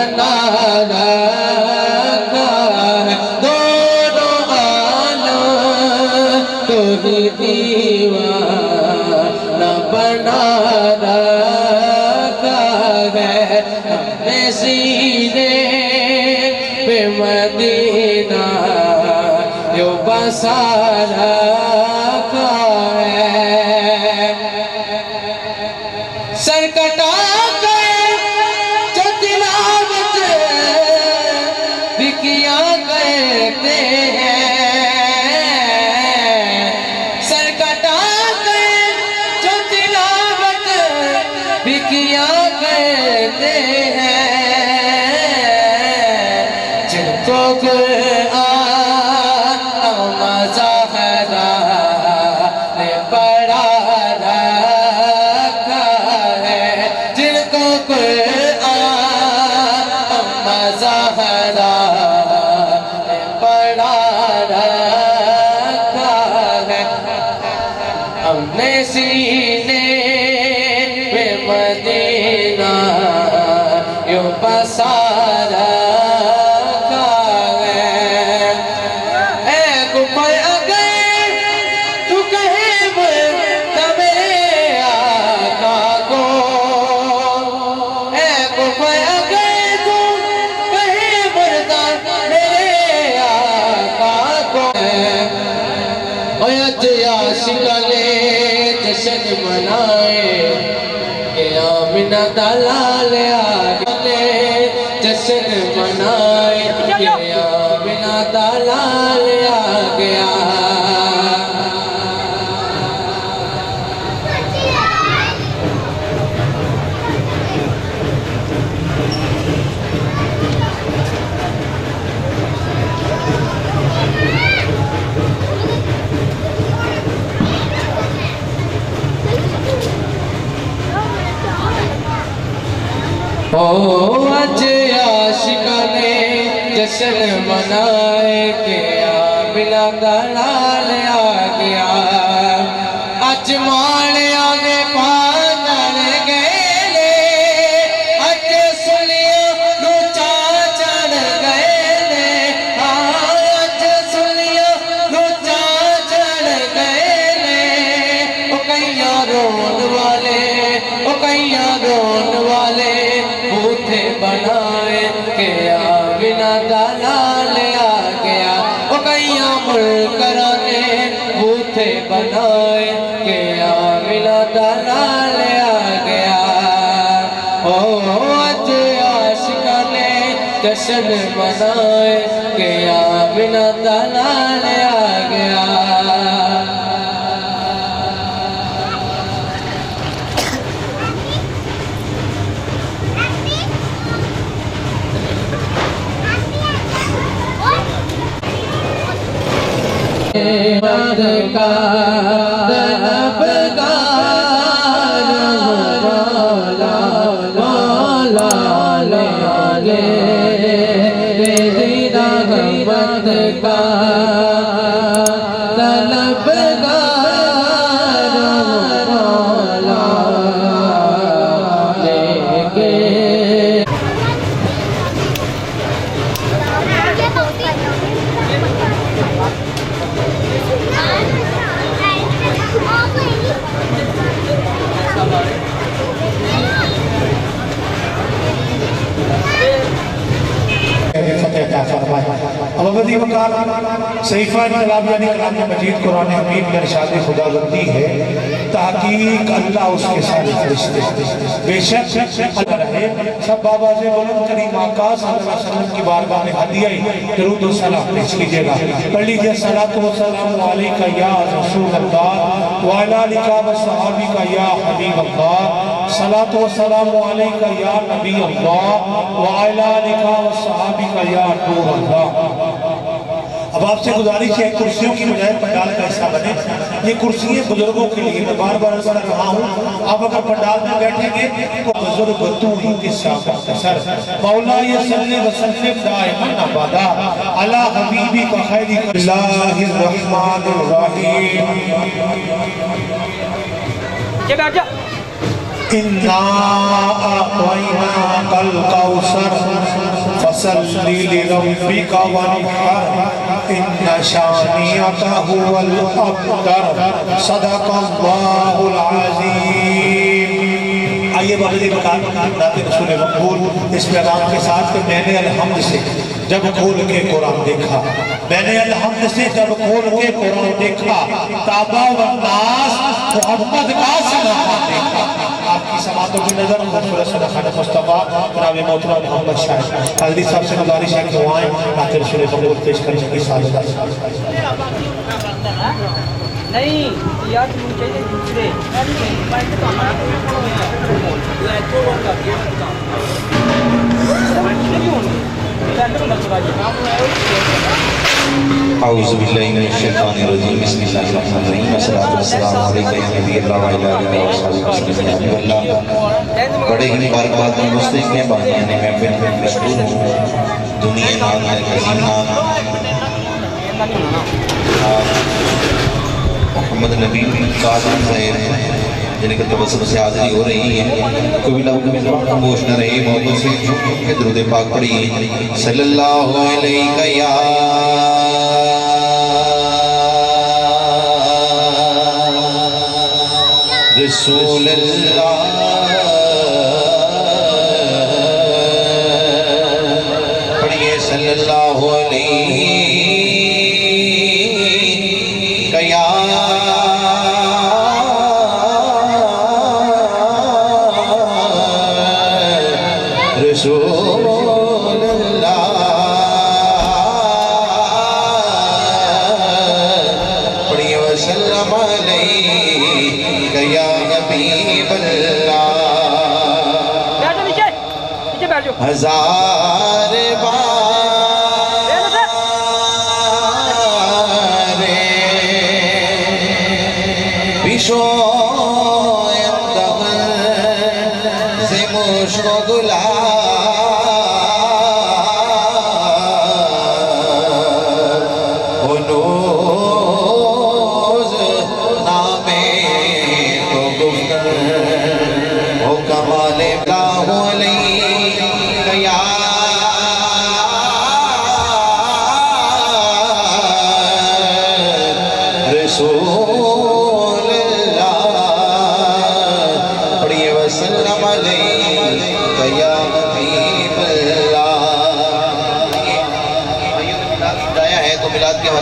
बना रखा है, दोनों आलम को ही दीवाना बना रखा है। हमने सीने पे मदीना यो बसा रखा है। सर कटा गए जो तिलावत भी किया करते हैं, सर कटा गए जो तिलावत भी किया करते हैं। जिनको कुरान मज़हरा ने पढ़ा रखा है, जिनको कुरान मज़हरा ने पढ़ा रखा है। हमने सीने में मदीना यूं बसा रखा है। ए गुफर अगर तू कहे मुर्दा मेरे आका को, ए गुफर अगर तू कहे मुर्दा मेरे आका को। आज आशिकाने जश्न मनाए कि आमिना दलाल आ गए, जश्न मनाए कि आमिना दलाल आ गया। ओ आज आशिकाने जश्न मनाए कि आमिना दलाल आ गया। आज मालिया ने पादर गए, आज सुलिया नू चा चढ़ गए। आज सुलिया नू चा चढ़ गए। ओ कैया रोन वाले, ओ कैया रोन वाले बूथे बनाए कि आमिना दलाल आ गया। ओ कैया मुनकरा ने बूथे बनाए कि आमिना दलाल आ गया। ओ आज आशिकाने जश्न मनाए कि आमिना दलाल आ गया। मद का तलबगार मौला मौला ले तेरी रहमत का तलबगार मौला लेके। अबदी वकार सहीफा इनकलाब यानी कलाम मजीद कुरान हकीम में इरशाद खुदाबंदी है, तहकीक अल्लाह उसके सारे फरिश्ते बेशक अल्लाह रहे। सब बाबा से बुलंद करीम आका सल्लल्लाहु अलैहि वसल्लम की बारगाह में हदिया दरूद व सलाम पेश कीजिएगा। पढ़ लीजिए सलातो व सलाम अलैका या रसूल अल्लाह व अला आलिका व सहाबिका या हबीब अल्लाह, सलातो व सलाम अलैका या नबी अल्लाह व अला आलिका व सहाबिका या नूर अल्लाह। अब आपसे गुजारिश है कुर्सियों की बजाय पंडाल का हिस्सा बने। ये कुर्सियां बुजुर्गों के लिए, मैं बार बार कर रहा हूँ। आप अगर पंडाल में बैठेंगे तो बुजुर्ग तू ही किस्सा सर मौला ये सल्ले वसल्लम दाइमन अबदा अला हबीबी का खैरी बिस्मिल्लाहिर रहमानिर रहीम। ये बैठ जा। इन्ना अअतैना कल कौसर फसल्लि लिरब्बिका वन्हर इन्ना शानिअका हुवल अब्तर सदक़ल्लाहुल अज़ीम। आइए बाबा बता नाते रसूल मकबूल इस पैगाम के साथ कि मैंने अलहम्द से जब खोल के कुरान देखा, मैंने अलहम्द से जब खोल के कुरान देखा, ताबा व नास मोहम्मद का सलाम देखा। आपकी समातों की नजर खूबसूरत सदाक़त मुस्तफ़ा जनाब मोहतरम मोहम्मद शाह हल्दी साहब से गुजारिश है कि वो आए नाते रसूल मकबूल पेश करने की सादत नहीं यार मुझे चाहिए दूसरे तो हमारा औज़ु बिल्लाहि मिनश शैतानिर रजीम बिस्मिल्लाहिर रहमानिर रहीम अस्सलातु वस्सलामु अलैका या नबी अल्लाह व अला आलिहि व सल्लम अल्लाह। बड़े ही मुबारकबाद और मुस्तक़िल में बानियां ने महफिल में मशहूर हूँ दुनिया नाम है अजीम नाम मोहम्मद नबी कासिम साहब जिनके तबस्सुम से हाज़िरी हो रही है। कोई लोग खामोश न रहे, मोहब्बत से के दुरूद पाक पढ़िए सल्लल्लाहु अलैहि या रसूल अल्लाह। पढ़िए सल्लल्लाहु अलैहि या रसूल अल्लाह। पढ़िए वसल्लम अलैका या हबीब अल्लाह। हजार बार बिशोयंदम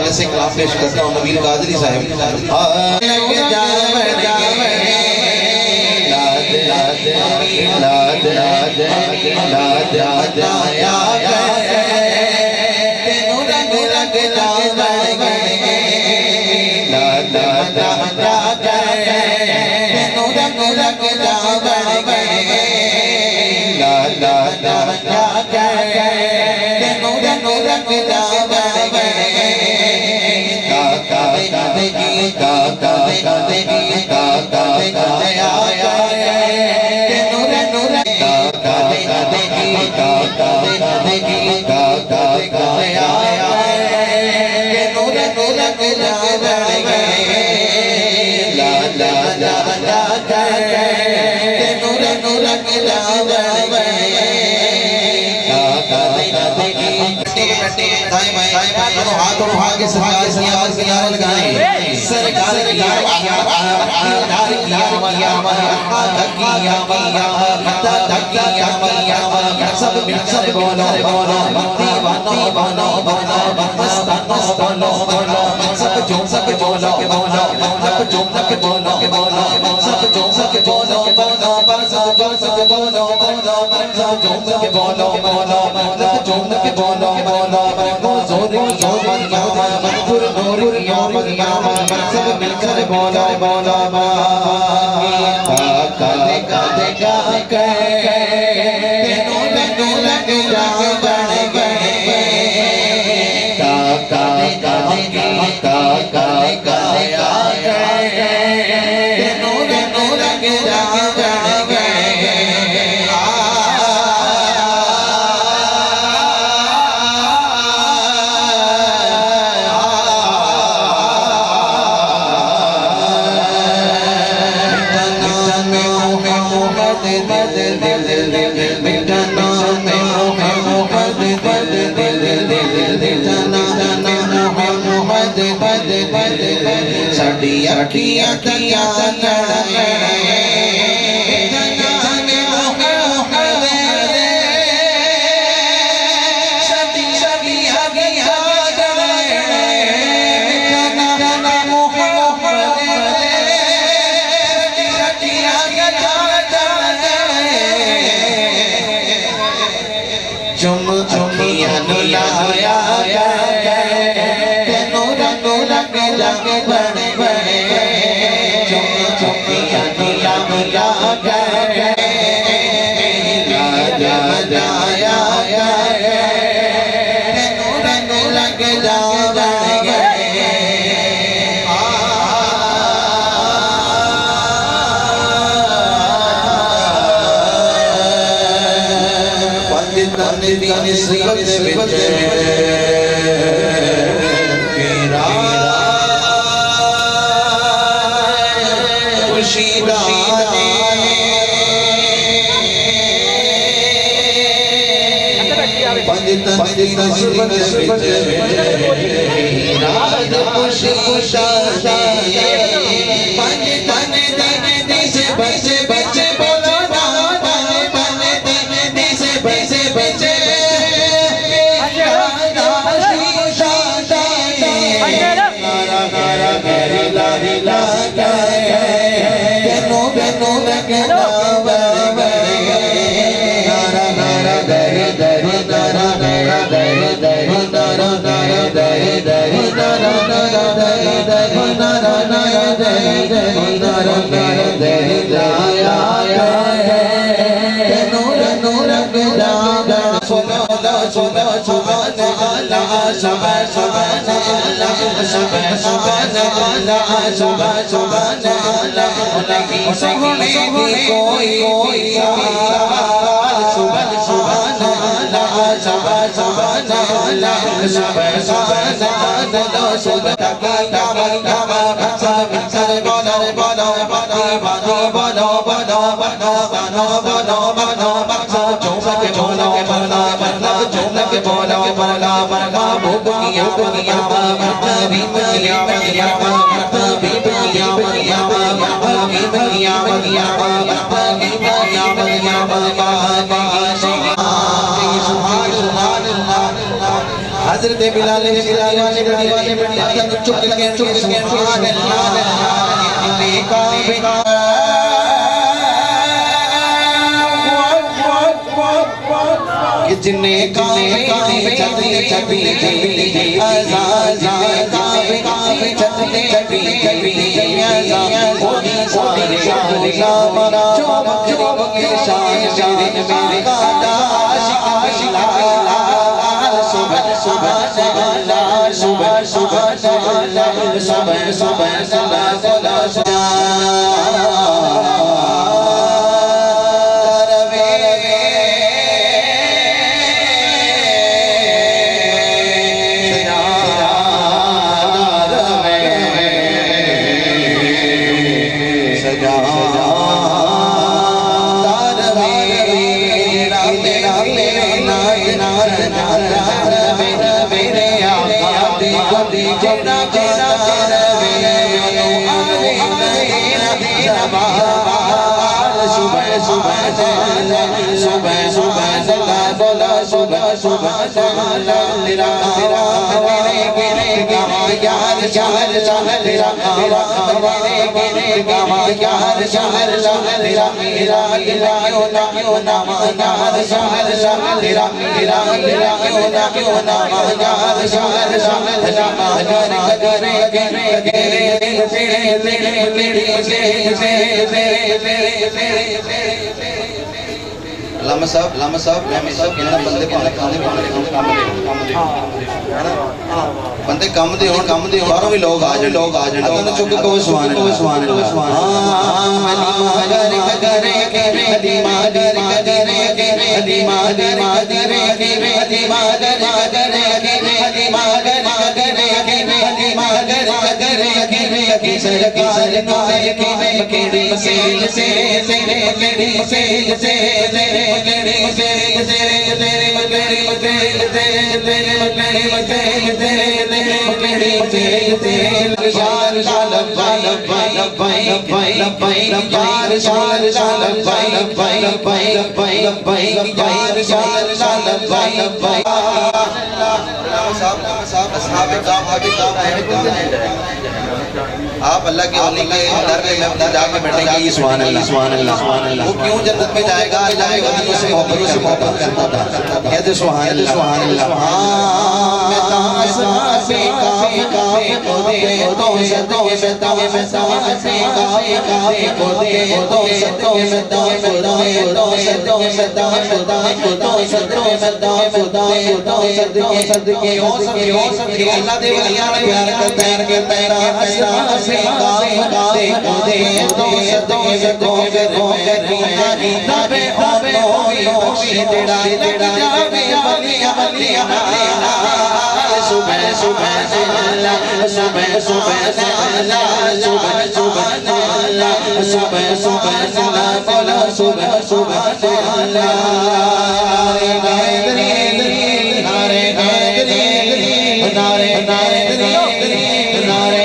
से मुश्किला से कलाम पेश करता हूँ नबील कादरी साहब। हाथ के सरकार की आवाज लगाएं सरकार की सब मिलकर बोलो सब झूम सब बोलो सब झूम सब बोलो सब झूम सब बोलो सब मिलकर बोलो चुम चुमिया लाया तेनू रंग रंग रंग बन बने चुम चुमिया लाया लाया तेनू रंग रंग रंग बन हज़रत बिलाल ने चुप के सुभान अल्लाह जिन्ने काबे चलते आजाद काबे चलते लामा साहब कहना बंदे बंदे कम दे बाहरों भी लोग आ जाने चुप को सुभान साहब आप अल्लाह के वली के दर पे में जाके बैठेंगे ये सुभान अल्लाह सुभान अल्लाह सुभान अल्लाह। वो क्यों जन्नत में जाएगा? अल्लाह के वलियों से मोहब्बत करता था। कहते सुभान अल्लाह सुभान अल्लाह। मैं ताश पे काफी को दे तो सदों में ताश पे काफी को दे तो सदों में ताश को दे तो सदों में ताश को दे तो सदों में ताश को दे तो सदके हो सके अल्लाह दे वलियां ने प्यार करते हैं तेरा से काफी को दे तो सदों में तबे होवे तेरा जावे वलियां सुबह सुबह अल्लाह सुबह सुबह अल्लाह सुबह सुबह अल्लाह सुबह सुबह अल्लाह बोला सुबह सुबह अल्लाह नारे नारे नारे नारे नारे नारे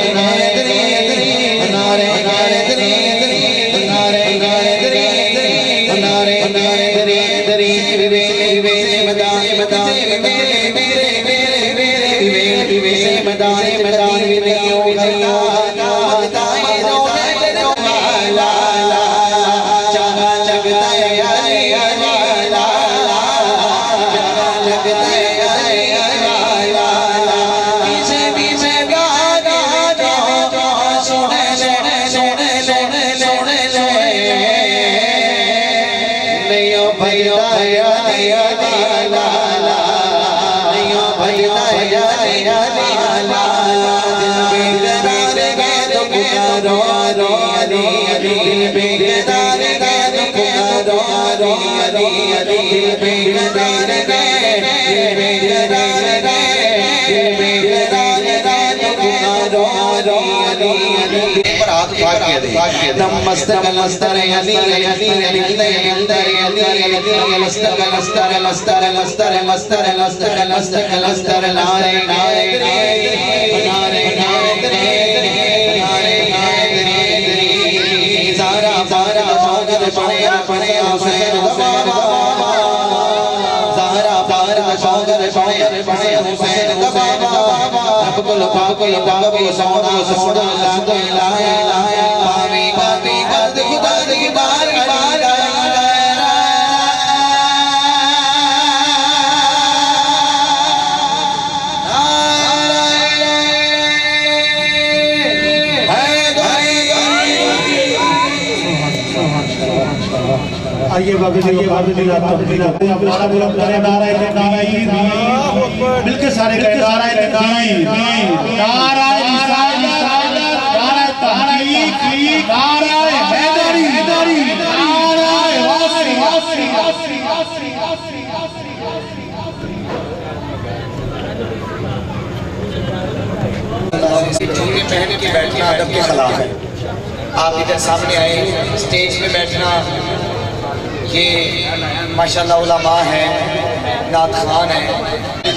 आइए बाबी मिलके सारे चुन्नी पहन के बैठना अदब के खिलाफ है। आप इधर सामने आए, स्टेज पे बैठना ये माशाल्लाह उलमा है, नात खान है,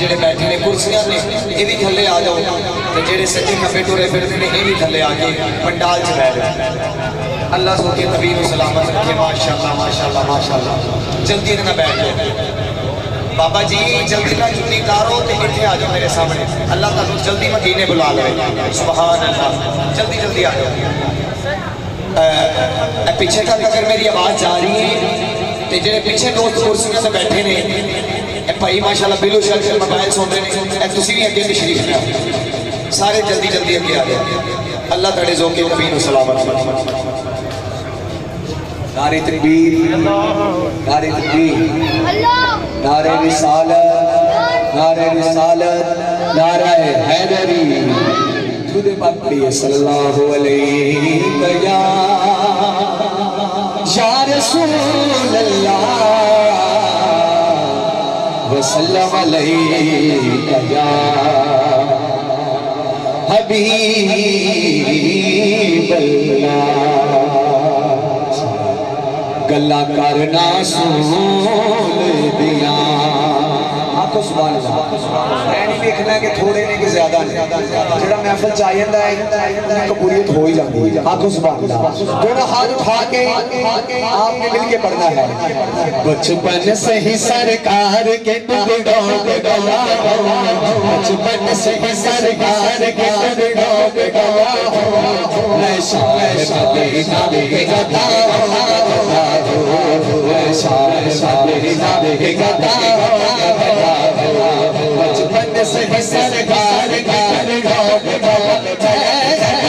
जेड़े बैठे ने कुर्सियां ने ये भी थले आ जाओ, तो जेड़े सच्चे खब्बे टुरे फिरते ने ये भी थले आके पंडाल च बैठ जाओ। अल्लाह सोके नबी को सलामत रखे। माशाल्लाह माशाल्लाह माशाल्लाह। जल्दी ना बैठ जाओ बाबा जी, जल्दी ना चुन्नी उतारो तो इतने आ जाओ मेरे सामने। अल्लाह तुहानू जल्दी मदीने बुला ले। सुभान अल्लाह। जल्दी जल्दी आ जाओ। पीछे तक अगर मेरी आवाज़ जा रही है तो जेडे पीछे दोस्त कुर्सियों से बैठे ने भाई माशाल्लाह बिलू शल मोबाइल सुन रहे हैं, तुम भी अगे तशरीफ ले आओ। सारे जल्दी जल्दी अगे आ जाओ। अल्लाह तेरे ज़ौक़े नबी को सलामत। नारे तकबीर, नारे तकबीर, नारे रिसालत, नारे रिसालत, नारा हैदरी। खुदे पाक पढ़िए सल्लल्लाहु अलैहि या रसूल अल्लाह वसल्लम अलैहि या हबीब अल्लाह। गल्ला करना सूल दिया आखो सुभान अल्लाह। मैं नहीं देखना कि थोड़े ने कि ज्यादा ने, जेड़ा महफिल च आ जाता है उन्हें कबूलियत हो ही जाती है। आखो सुभान अल्लाह। दोनों हाथ उठा के आपने मिल के पढ़ना है। बचपन से ही सरकार के टुकड़ों पे गवा हो, बचपन से ही सरकार के टुकड़ों पे गवा हो, मैं शाह मदीना भी गदा हो, मैं शाह मदीना भी गदा हो। बचपन से ही सरकार के टुकड़ों पे गवा हो,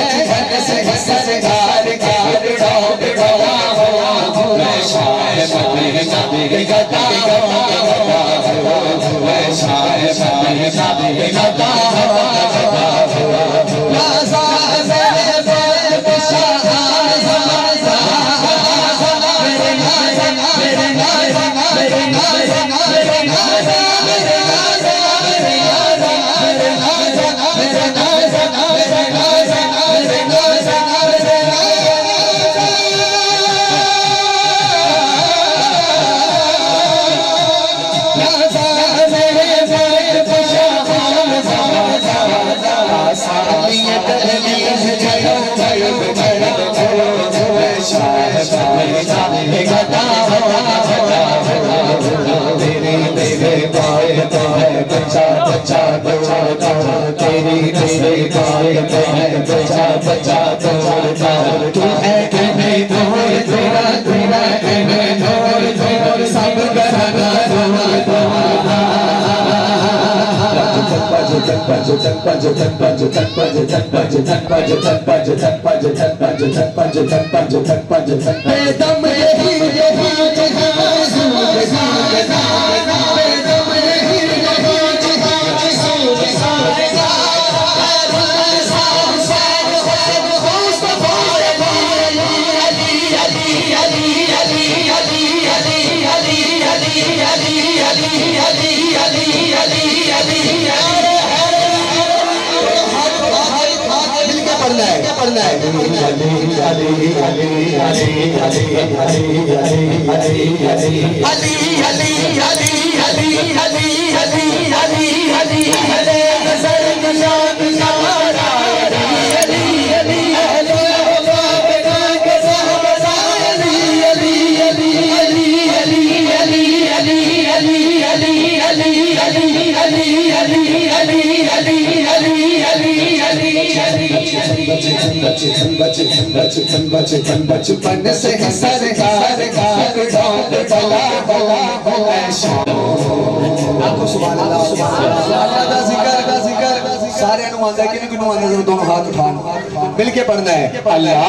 बचपन से ही सरकार के टुकड़ों पे गवा हो, मैं शाह मदीना भी गदा हो, मैं शाह मदीना भी गदा हो। बचपन से ही सरकार का बला हो, आखो सुभान अल्लाह। अल्लाह दा जिक्र सारे नु आंदा कि किनु आंदा, दोनों हाथ उठाओ मिल के पढ़ना है। अल्लाह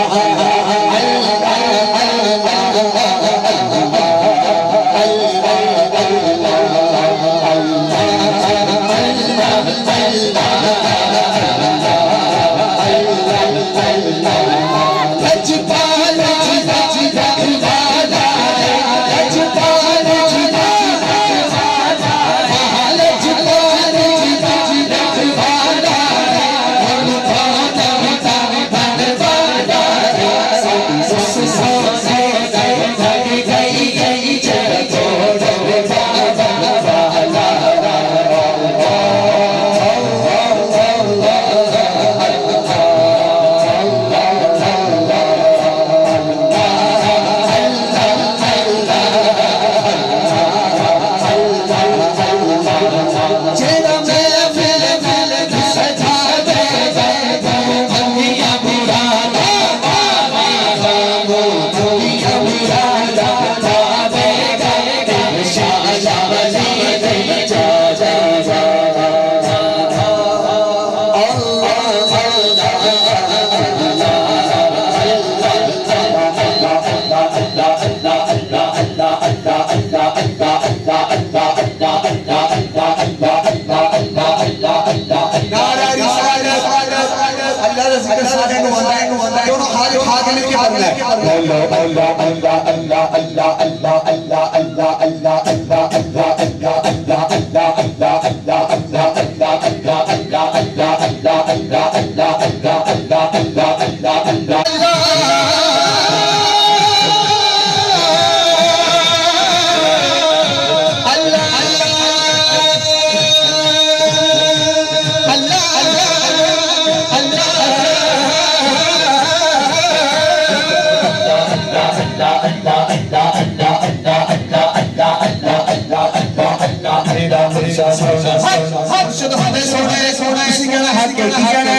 मुर्शिद होते सोने इसी कहना हक की कहना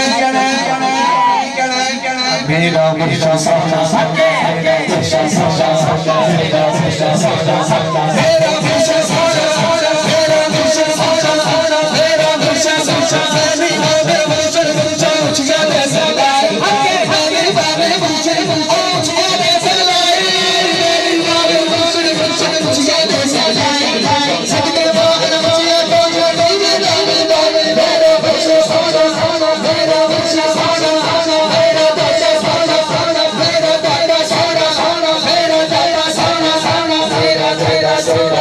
मेरा मुर्शिद सोना मेरा मुर्शिद सोना मेरा मुर्शिद सोना मेरा मुर्शिद सोना मेरा मुर्शिद सोना मेरा मुर्शिद सोना मेरा मुर्शिद सोना उछाले सलाई हके हके बाबे मुर्शिद उछाले सलाई मेरा मुर्शिद सोना उछाले सलाई सदके बाबे मुर्शिद मेरा मुर्शिद सोना मेरा मुर्शिद सोना मेरा मुर्शिद सोना मेरा दादा सोना मेरा दादा सोना मेरा दादा सोना मेरा दादा सोना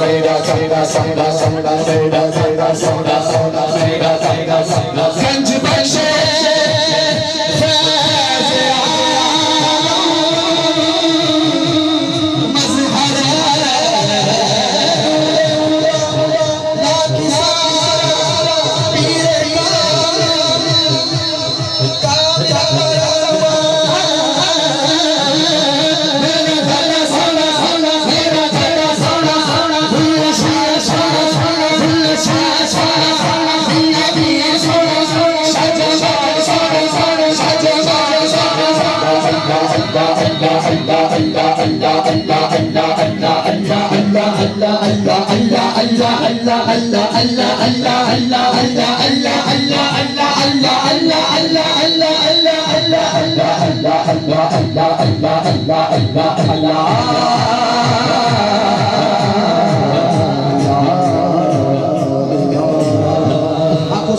मेरा दादा सोना मेरा दादा सोना गंज बख्शे Aku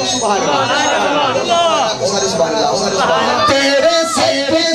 सुभान अल्लाह, सारे सुभान अल्लाह, सारे सुभान अल्लाह। तेरे सर पे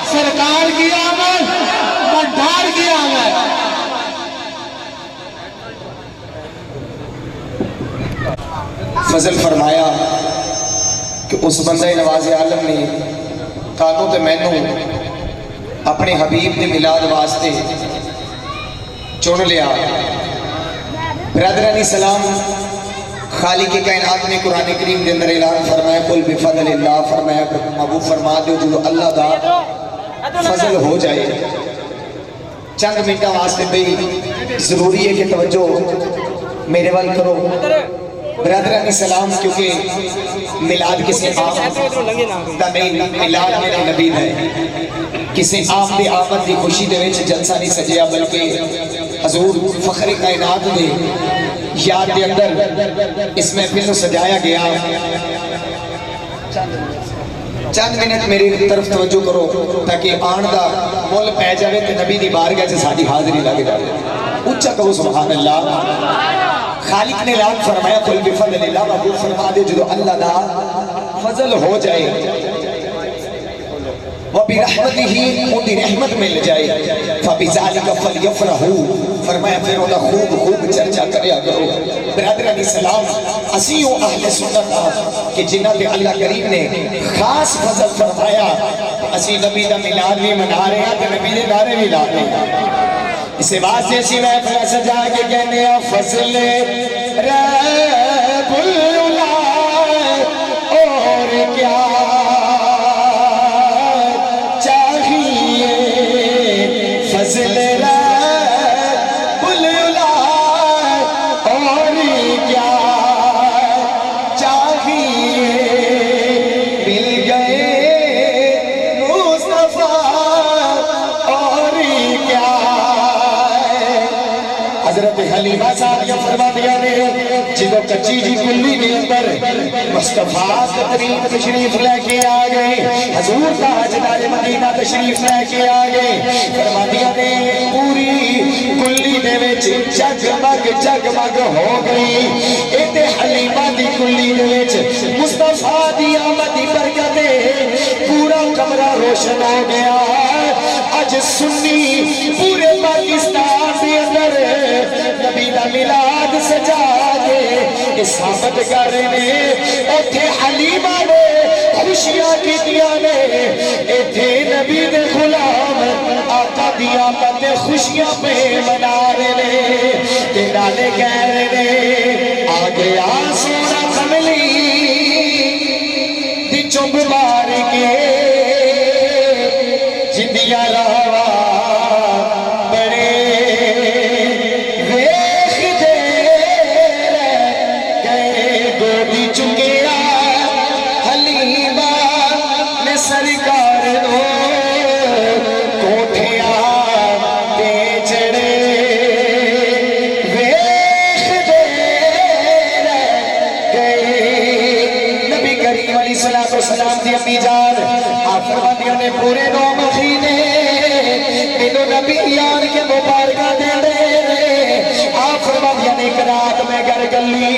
सरकार की आमद, भंडार की आमद। फजल फरमाया कि उस बंदे नवाज़े आलम ने तानू ते मैनू अपने हबीब के मिलाद वास्ते चुन लिया। ब्रदरानी सलाम, खाली के कायनात ने कुरान करीम के अंदर ऐलान फरमाया, कुल बिफज़लिल्लाह, फरमाया अबू फरमा दो जो अल्लाह दा फजल हो जाए। चंद मिनट वास्ते भाई जरूरी है कि तवज्जो मेरे वाल करो। ब्रदरानी सलाम, क्योंकि मिलाद किसी आम दा नहीं, मिलाद मेरे नबी है। किसी आम दी आमद की खुशी दे विच जलसा नहीं सजिया, बल्कि हजूर फखरे कायनात दे याद के अंदर इस महफिल को सजाया गया। चंद मिनट मेरी तरफ तवज्जो करो ताकि आन का मुल पै जाए तो नबी की बारगाह च साडी हाजिरी लग जाए। उच्चा कहो सुभान अल्लाह। खालिक ने ऐलान फरमाया, कुल बिफज़लिल्लाह, अबू फरमा दे जो अल्लाह दा फजल हो जाए, व बिरहमतिही, उनकी रहमत मिल जाए, फबिज़ालिका फलयफ़रहू, फरमाया फिर उनका खूब खूब चर्चा करया करो। ब्रदरानी सलाम, असी ओ अहले सुन्नत कि जिन्हां ते अल्लाह करीम ने खास फजल फरमाया, असी नबी दा मिलाद भी मना रहे हैं ते नबी दे नारे भी ला रहे हैं। इसे वास्ते असी महफिल सजा के कहने आ, फजल रब्बुल उला और क्या चाहिए, फजल रब्बुल उला और क्या चाहिए, मिल गए मुस्तफा और क्या। हजरत हलीमा सादिया फरमा दिया ने जो कच्ची जी कुल्ली के अंदर मुस्तफा तरीन तशरीफ लेके आ गए, हजूर ताजदार मदीना तशरीफ लेके आ गए। फरमा दिया ने पूरी कुल्ली दे विच जगमग जगमग हो गई। इते हलीमा दी कुल्ली दे विच मुस्तफा दी आमद दी बरकत पूरा कमरा रोशन हो गया। अज सुन्नी पूरे पाकिस्तान के अंदर नबी दा मिलाद सजा के साबित कर रहे ने, उथे हलीमा ने खुशियां कीतियां ने, इथे नबी दे गुलाम आका दी दी आमद खुशियां पे मना रहे ते नाले कह रहे आ गया सोना कमली दी चुप मार के जिंदिया रावा बड़े वेखदे गए गोदी चुंगिया हलीमा ने सरकार नो कोठिया ते चढ़े वेखदे गए नबी करीम अलैहिस्सलातु वस्सलाम दी अम्मी जान आप फरमादियां ने पूरे 9 महीने मैनू नबी यार के मुबारका दे दे आप फरमादियां ने एक रात में घर गली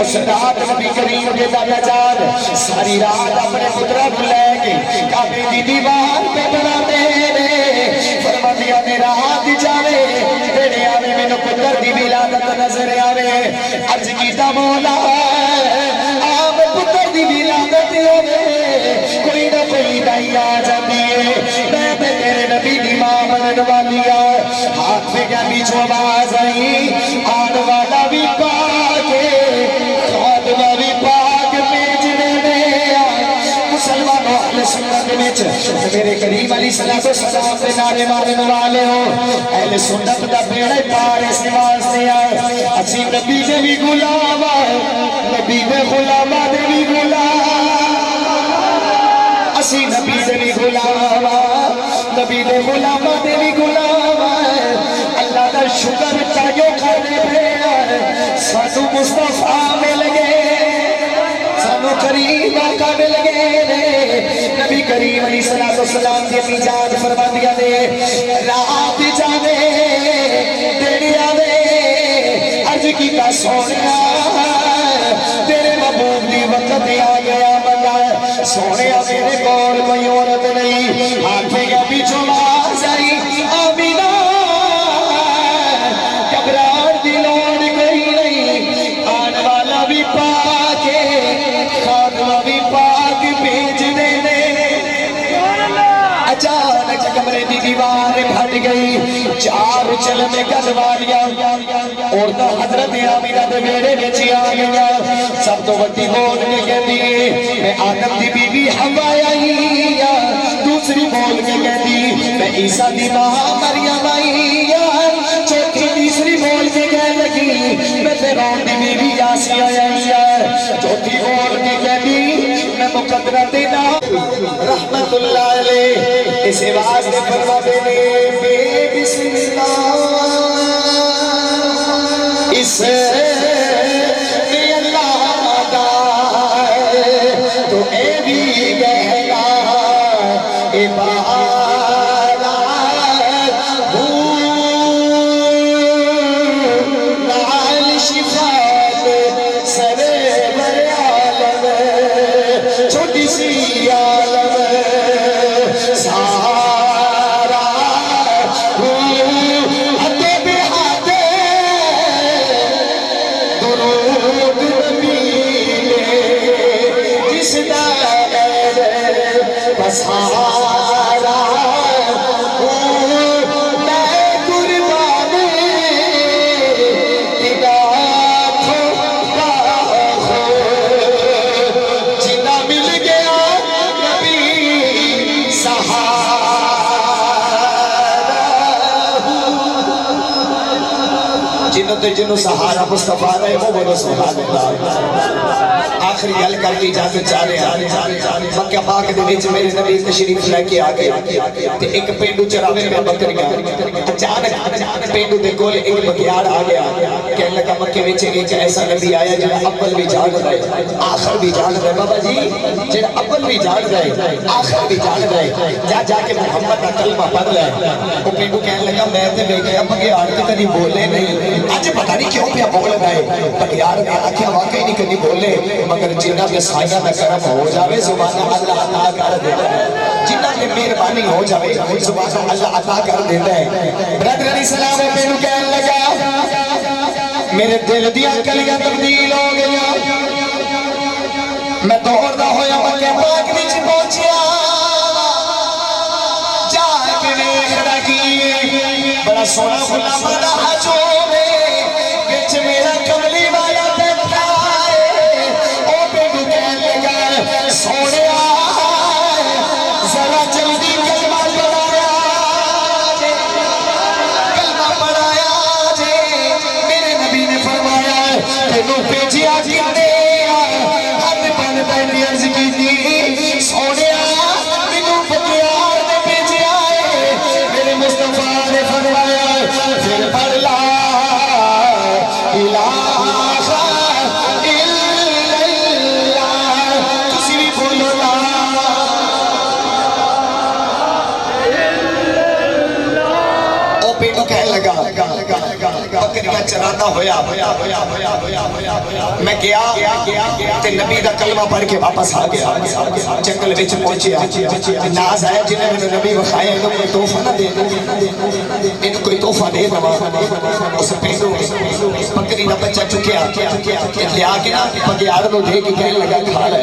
उस रात नबी करीम के दादा जान सारी रात अपने पुत्रा को लेके काबे दी दीवार पे बनाते फरमादियां ने रात जावे तेरे आवे मैनू पुत्र दी विलादत नजर आवे अर्ज कीता मौला आप पुत्र दी विलादत होवे कोई ना कोई दाई आ जाती है मैं तेरे नबी दी मां बनने वाली हाथ से क्या बीच आवाज आई आने वाला भी पाके खादमा भी पाक भेजने में मुसलमानों अहले सुन्नत विच मेरे करीम अलैहिस्सलातु वस्सलाम दे नारे मारने वाले हो अहले सुन्नत दा बेड़ा पार इस वास्ते आए असी नबी दे भी गुलाम नबी दे गुलामा दे भी गुलाम असी नबी दे भी गुलाम नबी दे गुलामा दे भी गुलाम अल्लाह का शुक्र चाहिए करने पे सानू मुस्तफा मिल गए सानू करीम आका मिल गए नबी करीम अलैहिस्सलातु वस्सलाम दी अपनी जान फरमादियां ने रात जावे तेरे आवे अर्ज कीता सोनिया तेरे महबूब दी वक्त आ गया बंदा सोनिया मेरे कोल कोई औरत नहीं हाथ गया पीछों आवाज आई आमीना घबराहट दी लोड़ कोई नहीं आने वाला भी पाके खादमा भी पाक भेज देने अचानक कमरे की दीवार फट गई चार चलने गल वालियां और तो हजरत आमीना दे बेड़े विच आ गया सब तो वड्डी बोल के कहती मैं आदम दी बीवी हवा आई दूसरी बोल के कहती मैं ईसा दी मां मरियम आई चौथी तीसरी बोल के कह लगी मैं फिरौन दी बीवी यासिया आई चौथी बोल के कहती मैं मुकद्दरा दे नाम रहमतुल्लाह अलैह इस वास्ते फरमाते ने बेबिस्मिल्लाह इस तो ए भी गहना इबारा लाल शिफात सरे बर आलम छोटी सी आलम सारा हाथे पे हाथे दुरूद नबी जिसदा बसारा मैं कुर्बान तेरा जिन्ना मिल गया नबी सहारा जिन्हों सहारा मुस्तफा ने वो बोलो सुभान अल्लाह आखिरी गल करके इजाजत चाह रहे मक्का पाक दे विच मेरे नबी तशरीफ लेके आ गए ते एक पेंडू चरावे में बकरियां अचानक पेंडू दे कोल एक बगियाड़ आ गया कहने लगा मक्के विच एक ऐसा नबी आया जेड़ा अव्वल भी जानदा है आखिर भी जानदा है बाबा जी जेड़ा अव्वल भी जानदा है आखिर भी जानदा है जा जाके मोहम्मद दा कलमा पढ़ ले वो पेंडू कहने लगा मैं ते वेखिया बगियाड़ ते कदी बोले नहीं आज पता नहीं क्यों पे बोलदा है बगियाड़ ने आख्या वाकई नहीं कदी बोले मगर जिन्ना के साया का करम हो जावे सुभान अल्लाह अता कर देता है जिन्ना के मेहरबानी हो जावे सुभान अल्लाह अता कर देता है ब्रदर अली सलाम मेनू कहन लगा मेरे दिल दी कलियां तब्दील हो गई मैं दौड़दा होया मक्के पाक विच पहुंचया जाके वेखदा की सोना गुलामा दा हजूम बिच मेरा कमली वाला बैठा है ओ बेडू कहने लगा सोनिया जरा जल्दी कलमा पढ़ाया जे मेरे नबी ने फरमाया तेनू भेजिया किने हद बन बैठी अर्ज की सोनिया मैनू बगियार ने भेजिया है मेरे मुस्तफा ने फरमाया फिर पढ़ ला इलाहा इल्लल्लाह तुसी भी बोलो ला ओ बेटू कहने लगा बकरियां चराता होया मैं गया ते नबी दा कलमा पढ़ के वापस आ गया जंगल विच पहुंचया नाज आया जिन्हें मैंने नबी वखाया इन्हें कोई तोहफा ना दे इन्हें कोई तोहफा दे दवा उस पेंडू बकरी दा बच्चा चुकया लिया के ना बगियाड़ नु दे के कहने लगा खा ले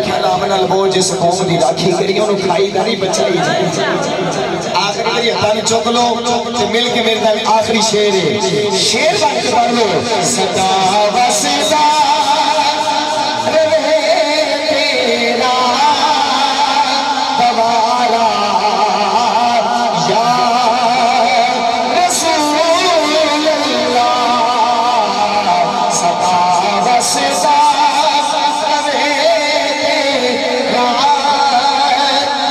ख्याल नाल वो जिस कौम दी राखी करी ओनु खाई दा नहीं बचाई आखिरी बारी हत्था ने चुक लो ते मिल के मेरे नाल आखिरी शेर है शेर बन के पढ़ लो सदा वसदा रहे तेरा दवारा या रसूल अल्लाह सदा वसदा रहे तेरा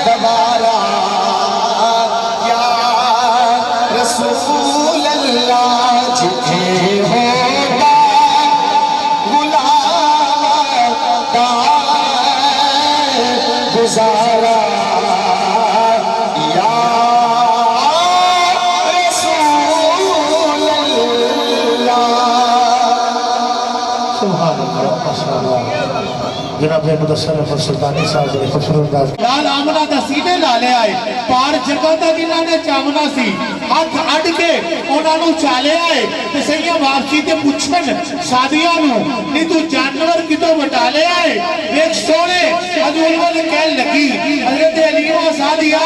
दवारा या रसूल अल्लाह जिथे होगा गुलाम का गुजारा या रसूल अल्लाह सुभान अल्लाह माशाअल्लाह जनाब मुदस्सर अहमद सुल्तानी साहब ने खूबसूरत अंदाज लाल आमना दा सीने ला ले आए पार जगह दा जिन्हां ने चावना सी हाथ अड के उन्हां नु चाले आए ते सईया वापसी ते पुछन सादिया नु नी तू जानवर कितों बटा ले आए एक सोने हजूर वाले कहन लगी हजरत अलीमा सादिया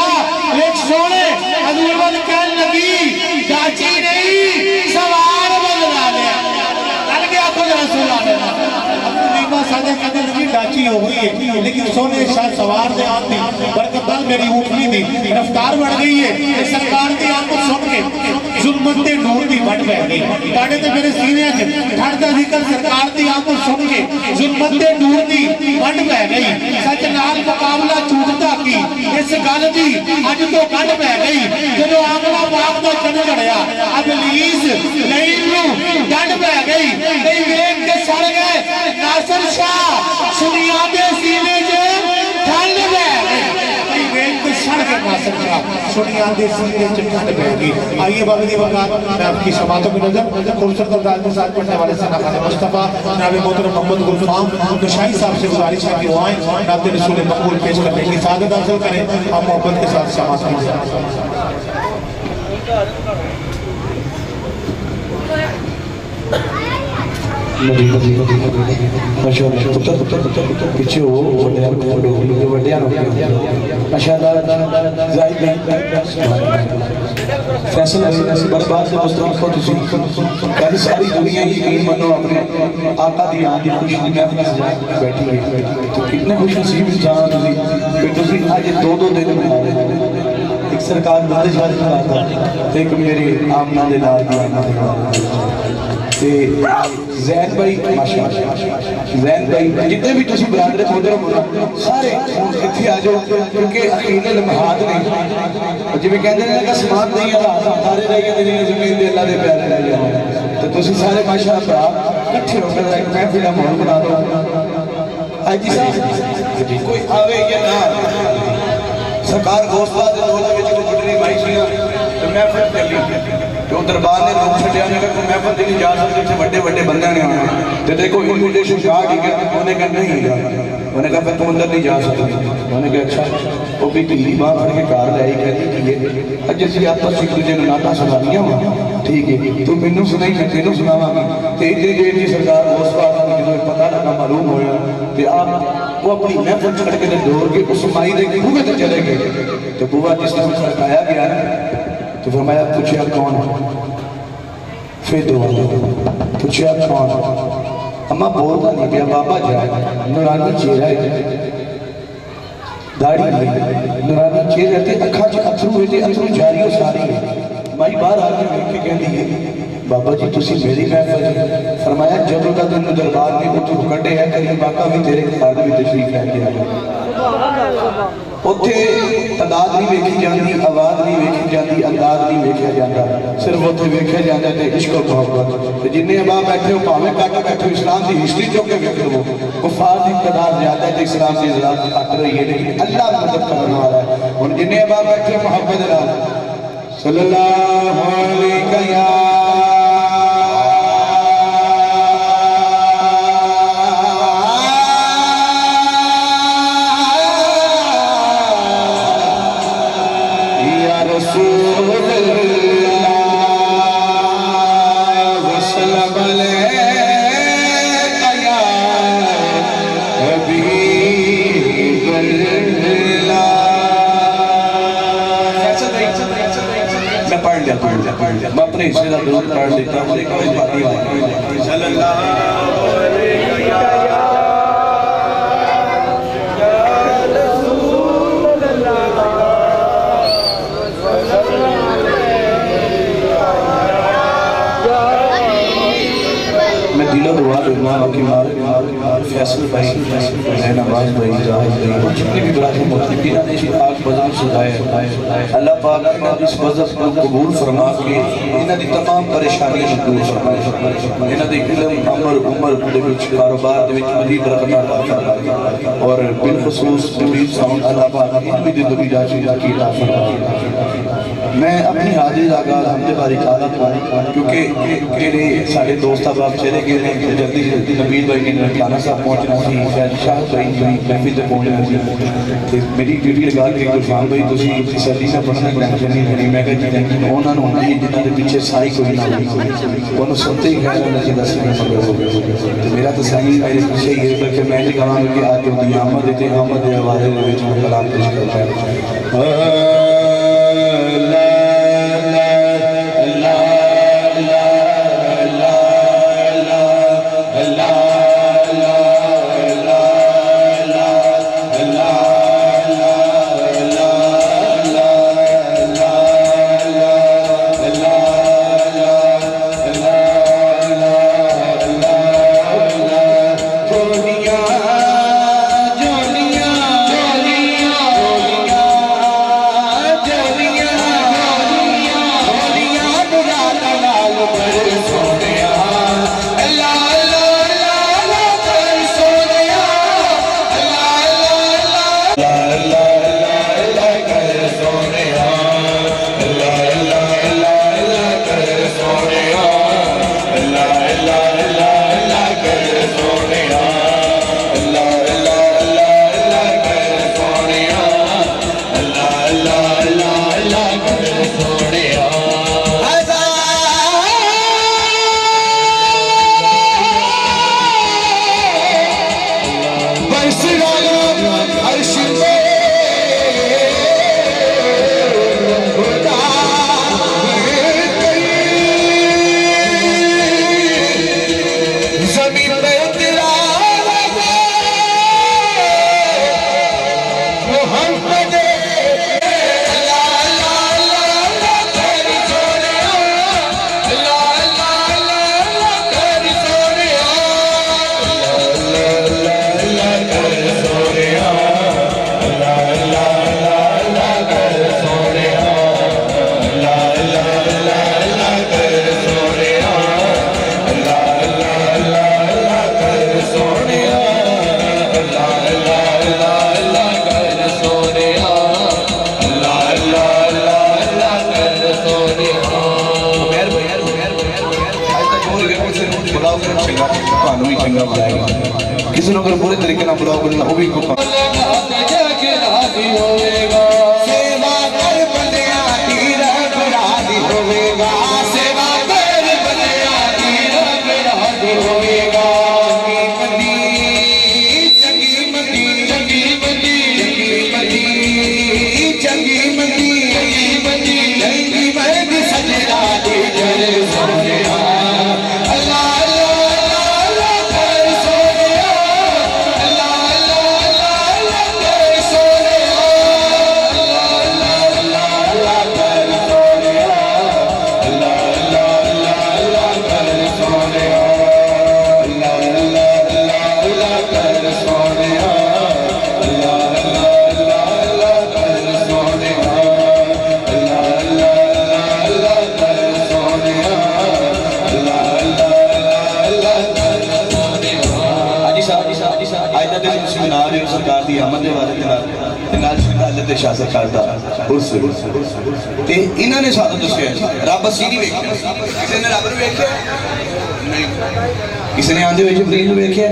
एक सोने हजूर वाले कहन लगी दाची नहीं सवार बदला ले चल गया खुद रसूल अल्लाह सादे कहते लगी डाची हो गई है लेकिन सोने शाह सवार दे आती बरकत नाल मेरी ऊँटनी दी रफ्तार बढ़ गई है सरकार की आमद सुन के जुल्मत दे नूर दी बढ़ पै गई ताड़े ते मेरे सीने च ठंड दा जिक्र सरकार की आमद सुन के जुल्मत दे नूर दी बढ़ पै गई सच नाल मुकाबला झूठता की इस गल दी अज तो कढ़ पै गई जदों आमना पाक दा चन चढ़िया अबलीस लईन नूं डंड पै गई कई वेख के सड़ गए नासर शाह सुनिया दे सीने च ठंड पै गई कई वेख के सड़ गए नासर शाह सुनिया दे सीने च ठंड पै गई आइए बाबा दी वकात मैं आपकी समातों की नजर खूबसूरत अंदाज में साथ पढ़ने वाले सनाखाने मुस्तफा जनाब मोहतरम मोहम्मद गुलफाम दुशाई साहब से गुजारिश है कि वो आए नाते रसूल मकबूल पेश करने की सादत हासिल करें हम मोहब्बत के साथ समात कीजिए पीछे हो फैसल बर्बाद से मुस्तफा तुसी कल सारी दुनिया यकीन मनो अपने आका दी आन दी खुशी में अपनी बैठी हुई तो कितने खुश नसीब इंसान तुसी आज दो दिन मना रहे एक सरकार बंदे शादी कराता एक मेरी आमना दे नाल दी ते ज़ैन भाई माशाअल्लाह ज़ैन भाई जितने भी तुसी बरादर मोहतरम सारे इत्थे आ जाओ क्योंकि अकीले लम्हात ने जिवें कहंदे ने कि समात नहीं है सारे रह गए ने ज़मीन दे अल्लाह दे प्यारे रह गए तो तुसी सारे माशाअल्लाह इकट्ठे होकर एक महफिल दा माहौल बना दो आज जी साहब कोई आवे या ना सरकार गौसवा दे दौर विच कोई गुजरी भाई सी तो महफिल चली जो दरबार ने लोग छड़िया ने कहा महफिल नहीं जा सकते थे बड़े बड़े बंदे ने आना तो देखो इन्विटेशन कार्ड ही उन्होंने कहा नहीं उन्होंने कहा फिर तू अंदर नहीं जा सकता उन्होंने कहा अच्छा वो भी ढीली बाह फड़ के कार लाई कहती है अज असं आपस एक दूजे को नाता सुनानिया वा ठीक है तू मैनू सुनाई मैं तेनू सुनावांगी तो इतनी देर की सरकार उस बात जो पता लगा मालूम होया तो आप वो अपनी महफिल छड़ के दौड़ के उस माई के बूहे तक चले गए तो बूहा जिस तरह खड़काया गया तो फरमाया पूछा कौन? फिर दोबारा पूछा कौन? अम्मा बोलता नहीं पिया, बाबा जाए नूरानी चेहरा है, दाढ़ी नूरानी चेहरे ते अखा च अथरू है, अथरू जारी सारी है। माई बाहर आके देख के कहती है बाबा जी तुसी मेरी महफिल। फरमाया जब का तेन दरबार में उतरू कटे है करीम बाका भी तेरे घर में तशरीफ लेके आया। उत्थे तादाद नहीं वेखी जाती, आवाज़ नहीं वेखी जाती, अंदाज नहीं वेखा जाता, सिर्फ उत्थे वेखा जाता है इश्क और मोहब्बत। तो जिन्हें अबाब बैठे हो भावें कट बैठे हो, इस्लाम की हिस्ट्री चुक के वेख लो, कुफार की तादाद ज्यादा है तो इस्लाम की तादाद घट रही है, लेकिन अल्लाह मदद करने वाला है। और जिन्हें अबाब बैठे हो मोहब्बत सल्लल्लाहु अलैहि या मैं अपने हिस्से का दुरूद पढ़ लेता हूँ। मैं दिलो दुआ दूंगा कि फैसल भाई, नवाज भाई, जितने भी बरादर मुख्तलिफ ने इस पाक बज़म सुधाया, अल्लाह पाक इन्हां इस बज़म को कबूल फरमा के इन्हां दी तमाम परेशानियां दूर फरमाए, इन्हां दे इल्म अमर उमर दे विच कारोबार दे विच मज़ीद बरकत अता फरमाए, और बिलखुसूस जमील साउंड अल्लाह पाक इनकी ज़िंदगी जाची की अता फरमाए। मैं अपनी हाजिरी का आगाज़ हमदे बारी ताला क्योंकि जेडे साडे दोस्त अहबाब चले गए हैं, जल्दी नबील भाई ने ननकाना साहब पहुंचना सी, शायद शाह भाई महफिल तक पहुंचना सी, ते मेरी ड्यूटी लगा के गुलफान भाई तुसीं तसल्ली नाल पढ़ना, टेंशन नहीं लेनी। मैं कहा जी टेंशन उन्हां नूं होंदी जिन्हां दे पिछे साई कोई ना होई, उन्होंने सुनते ही खैर उन्हें दस मिनट मगर हो गए। तो मेरा तो साई मेरे पीछे ही है, बल्कि मैं नहीं कहांगा कि आज उनकी आमद ते आमद के हवाले दे विच मैं कलाम पेश करता हूं। किसी ने अगर बुरे तरीके ना बुलाओ बोलना वो भी चंगी मंदी ते शाह सरकार दा उर्स ते इन्हां ने सानू दस्सिया रब असी नहीं वेखिया किसी ने रब नूं वेखिया नहीं किसी ने आंदे हुए जबरील नूं वेखिया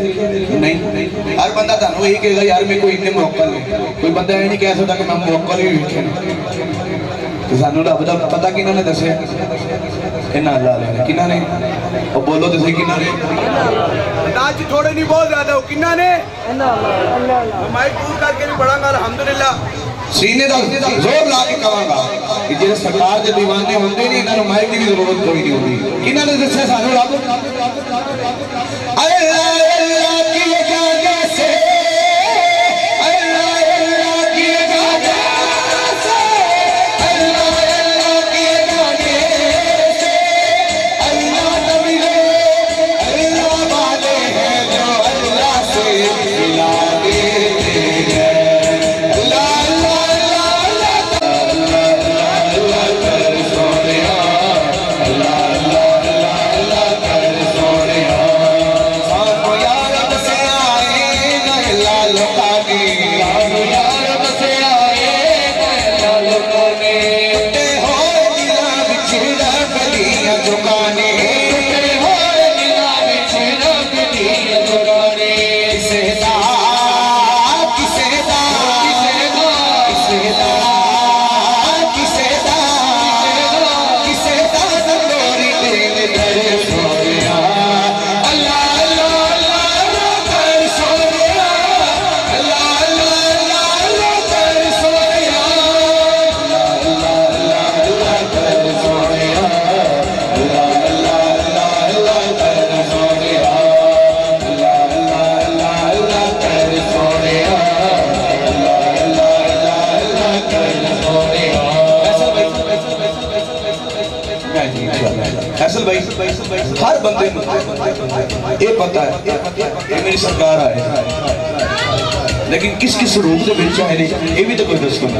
नहीं हर बंदा तुहानूं यही कहेगा यार मेरे को इन्ने मुवक्कल ने कोई बंदा ये नहीं कह सकता कि मैं मुवक्कल ही वेखिया तो सानू रब दा पता किन्हां ने दस्सिया इन्हां अल्लाह ने किन्हां ने और बोलो तो सही किन्हां ने अंदाज थोड़े नहीं बहुत ज्यादा हो किन्ना ने माइक दूर करके भी पढ़ांगा अल्हम्दुलिल्लाह सीने का जोर ला के कहांगा कि जे सरकार के दीवाने होंगे नहीं इन्होंने माइक की भी जरूरत कोई नहीं होती किन्हां ने दस्सिया सानू रब अल्लाह अल्लाह की गाजा से अल्लाह अल्लाह की गाजा से अल्लाह अल्लाह की गाजे से अल्लाह नबी अल्लाह वाले हैं जो अल्लाह से मिला देते हैं फैसल भाई हर बंदे ये पता है ये मेरी सरकार आए लेकिन किस किस रूप से बिच आए ये भी तो कोई दस हम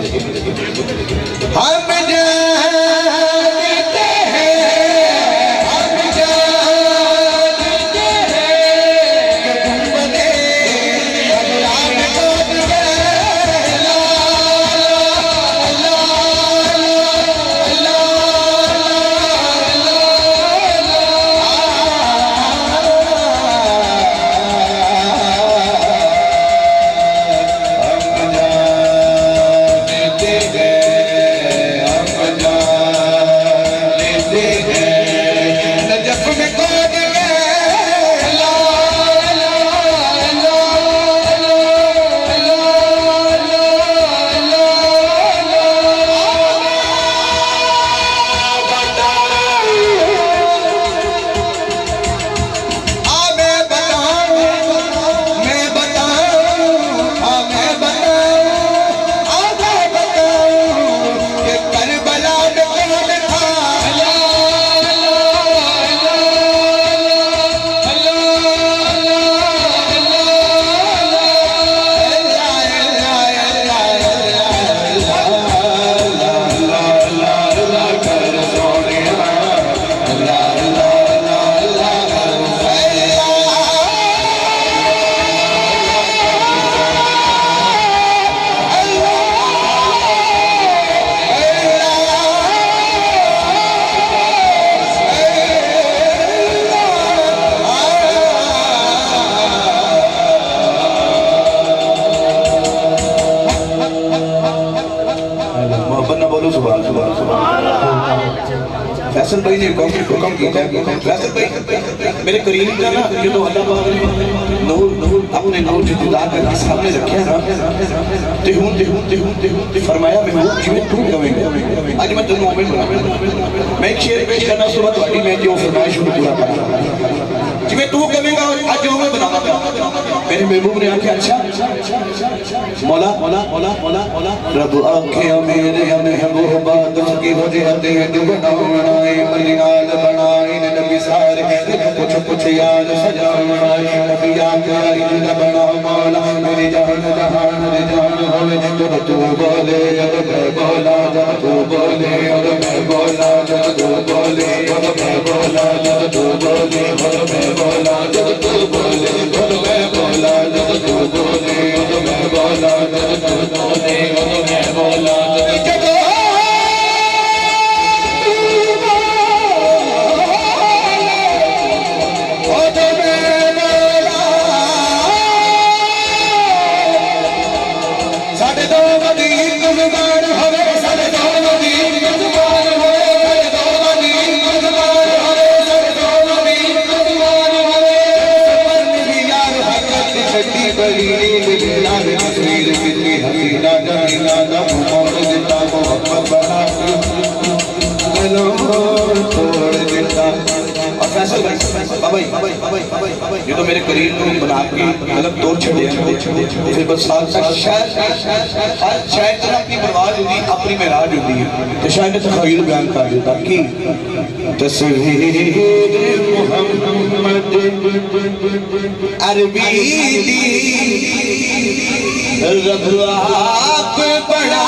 फैसल भाई ने हुक्म किया फैसल भाई मेरे करीब का ना जो अल्लाह पाक ने नूर अपने नूर जो जुदा करके सामने रखे ना ते फरमाया महबूब जिवें तू कहेगा आज मैं तेन मोमिन बना मैं एक शेर पेश करना उसके बाद तुम्हारी मैं जो फरमाइश को पूरा करूंगा जिवें तू कहेगा आज जो मैं बनाऊंगा मेरे महबूब ने आंखें अच्छा मौला मौला मौला मौला मौला रब आंखें मेरे महबूबा तुझकी वजहते बनाए बलियाल बनाए नबी सारे कुछ याद सजाए नबी आंखें न बना मौला मेरी जान जहान रे जान होवे जब तू बोले जब मैं बोला जब तू बोले और मैं बोला जब तू बोले और मैं बोला जब तू बोले और मैं बोला जब तू बोले और मैं बोला जब तू बोले और मैं बोला जब तू बोले और मैं बोला दिलों तोड़ देता। और फैसल भाई ये तो मेरे करीब को बना के मतलब तोड़ छड़े फिर बस शायद की बर्बाद होगी अपनी महराज होती है तो शायद तखय्युल बयान कर देता कि तस्वीर मोहम्मद अरबी रब आप बढ़ा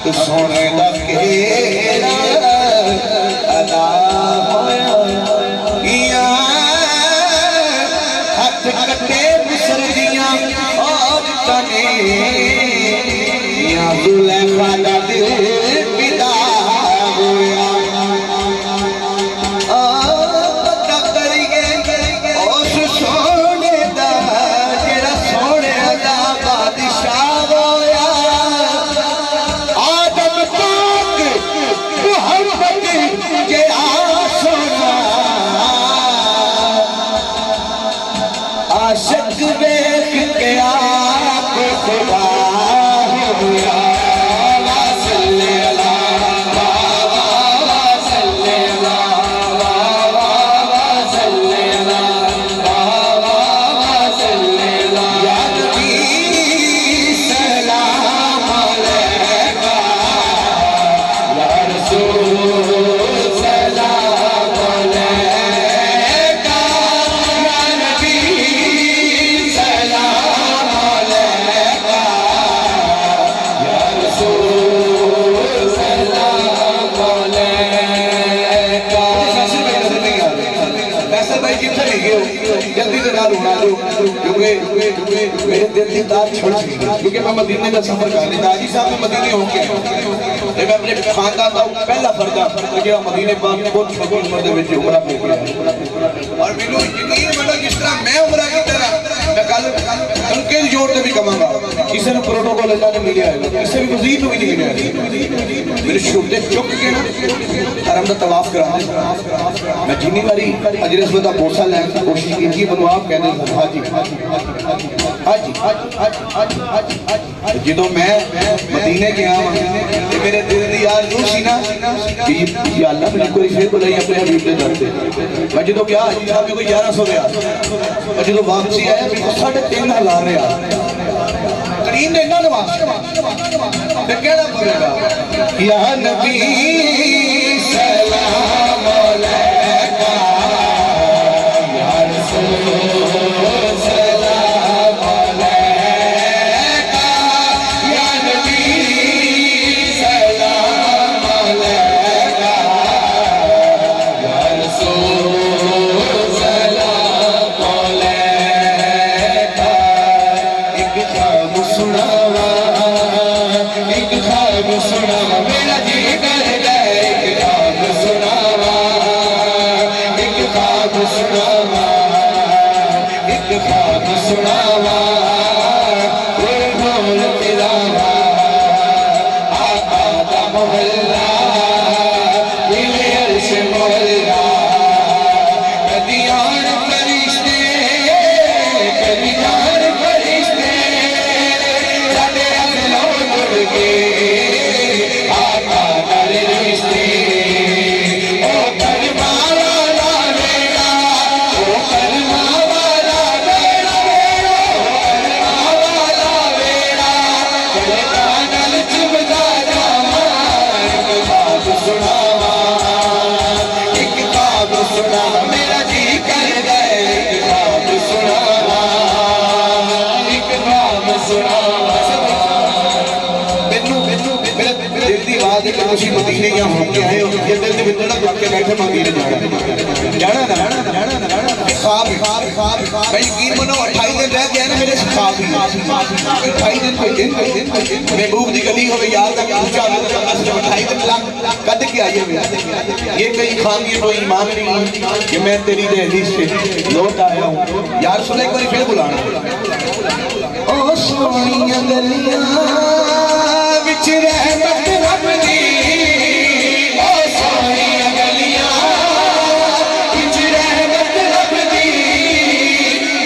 के सोने दा केड़ा अदा होया हाथ कटे मिसर दियां और तने या जुलेखा दा दिल पिदा होया पता करिए उस सोने दा जेड़ा सोने दा बादशाह होया आशिक देख के आप खुदा हुआ सल्ले अला बाबा सल्ले अला बाबा सल्ले अला बाबा सल्ले अला या नबी सलाम अलैका या रसूल सलाम अलैका या नबी सलाम अलैका या रसूल सलाम अलैका। फैसल भाई जिथे भी गए जल्दी से नाल उड़ा दो क्योंकि मेरे दिल की तार छोड़ चुकी क्योंकि मैं मदीने का सफर कर लिया दादी साहब में मदीने होके मैं अपने खानदान का पहला फर्दा जो मदीने पाक में बहुत छोटी उम्र ਦੇ ਵਿੱਚ उमरा पे किया और मैनू यकीन मतलब जिस तरह मैं उमरा की तरह मैं कल उनके जोड़ से भी कमांगा किसी ने प्रोटोकॉल अल्लाह ने मिलिया है किसी भी वजीर को भी नहीं मिलिया मेरे शुद्ध चुक के ना हरम का तवाफ कराने मैं जिन्नी बारी अजर अस्वद का बोसा लैन की कोशिश की थी मैं आप कहते हाजी हाजी हाजी जो मैं मदीने गया ते मेरे दिल दी यार नूं सी ना कि या अल्लाह मेरी कोई फिर बुलाई अपने हबीब दे दर ते मैं जो गया हाजी साहब कोई 1100 रियाल और जो वापसी आया मेरे को 3500 रियाल करीम ने इन्ना नवाज ते केड़ा बोलेगा या नबी सलाम अलैका या रसूल सलाम अलैका या नबी सलाम अलैका या रसूल सलाम अलैका। एक ख्वाब सुनावा मेरा जी कर गए एक ख्वाब सुनावा एक ख्वाब सुनावा एक ख्वाब सुनावा वो बोल तेरा आका दा मोहल्ला दिले अर्श मोहल्ला कदी आन फरिश्ते कदी जान फरिश्ते साडे अल्लाह तुसी मदीने या होके आए हो ये दिल दे विच ना लग के बैठे मदीने जाना ख्वाब भाई यकीन मनो 28 दिन रह गए ना मेरे ख्वाब 28 दिन कोई दिन महबूब दी गली होवे यार दा पूछा 28 दिन कद के आई है ये कई ख्वाब ये कोई ईमान नहीं कि मैं तेरी दहली से लौट आया हूं यार सुन एक बार फिर बुलाना ओ सोनिया गलियां विच रहमत रब दी ओ सोनिया गलियां विच रहमत रब दी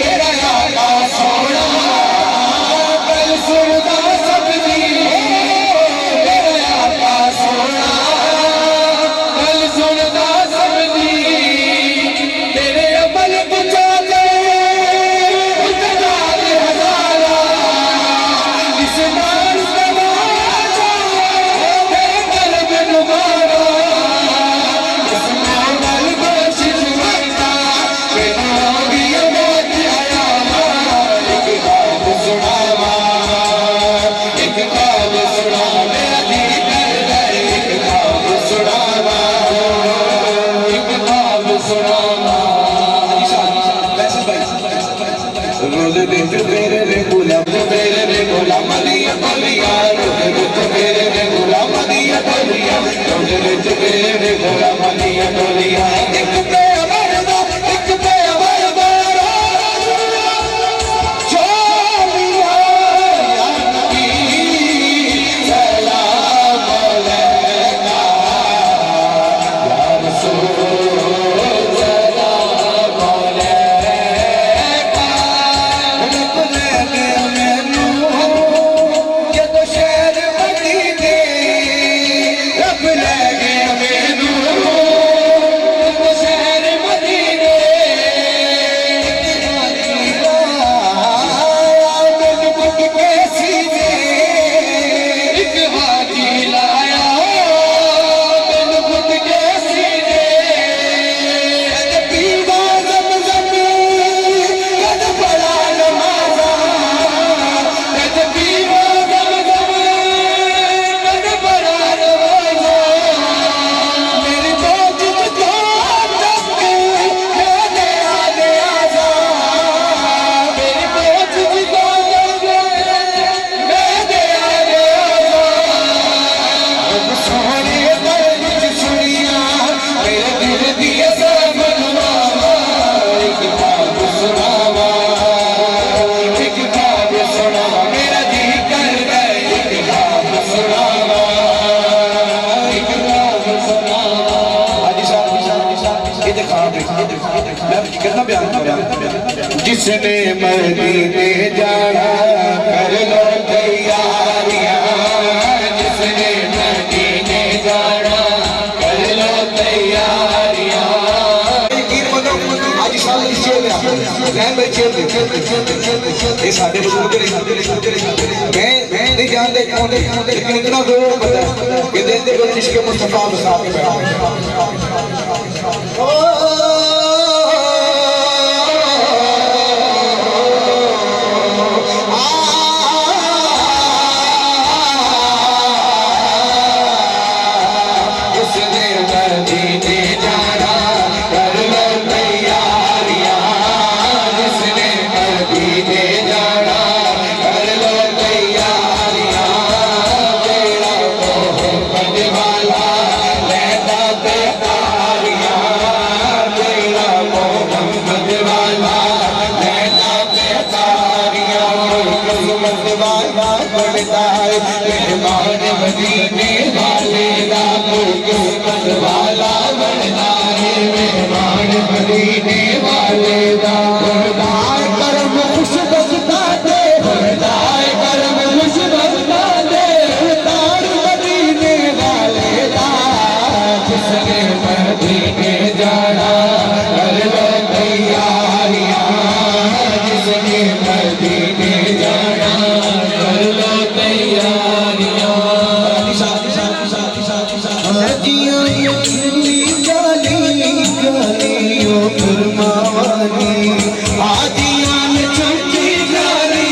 तेरा आका सोना गल सुनदा सब दी तेरा आका सोना गल सुनदा सब दी तेरे अमल बुझा ले उतना दे हजारा इस नाल तमाशा तेरे कल्ब नुमारा इस नाल कोशिश करता बिना भी मौत आया एक ख्वाब सुनावा एक ख्वाब सुना मेरा दिल कर गए एक ख्वाब सुनावा एक ख्वाब सुनावा रोज दिन तेरे रे गुलाम दिया बलिया रोज दिन तेरे रे गुलाम दिया बलिया रोज दिन तेरे रे गुलाम दिया बलिया एक पे अमरदा एक पे अमरदा चलिया या नबी सलाम अलैका या रसूल सलाम अलैका रब ले गया मैनू जदों शहर मदीने रब ले गया मैनू जदों शहर मदीने मैनू पुट के सीने एक हाजी लाया मैनू पुट के सीने कद पीवा ज़मज़म कद पढ़ा नमाज़ा कद पीवा ज़मज़म कद पढ़ा नमाज़ा मेरी पहुंच तो तक मेरे आले आजा मेरी पहुंच तो तक मेरे आले आजा अब सोहरे पर विच सुनिया मेरे दिल दी सब मनवावा एक ख्वाब सुनावा एक ख्वाब सुनावा मेरा दिल कर गए एक ख्वाब सुनावा एक ख्वाब सुनावा हाजी साहब ये ख्वाब मैं कितना बयान कर जिसने मदीने जाना कर लो तैयारियां जिसने मदीने जाना कर लो तैयारियां यकीन मनो आज साल इस चेल में मैं भाई चेल ये साडे बुजुर्ग ने मैं नहीं जानते कौन लेकिन इतना जरूर पता है कि दिल दे विच इश्क मुस्तफा बसा के बैठा जिसने मदीने जाना कर लो तैयारियां जिसने मदीने जाना कर लो तैयारियां तेरा मोहब्बत वाला लहदा पे तारियां तेरा मोहब्बत वाला लहदा पे तारियां किस्मत वाला बढ़ता है मेहमान मदीने वाले दा किस्मत वाला बढ़ता है मेहमान मदीने वाले दा खुदाए करम खुश बख्ता दे खुदाए करम खुश बख्ता दे तार मदीने वाले दा जिसने मदीने जाना कर लो तैयारियां जिसने मदीने जाना कर लो तैयारियां जिया यकली गाली गालियों फरमावानी आदियां में छुट्टी गाली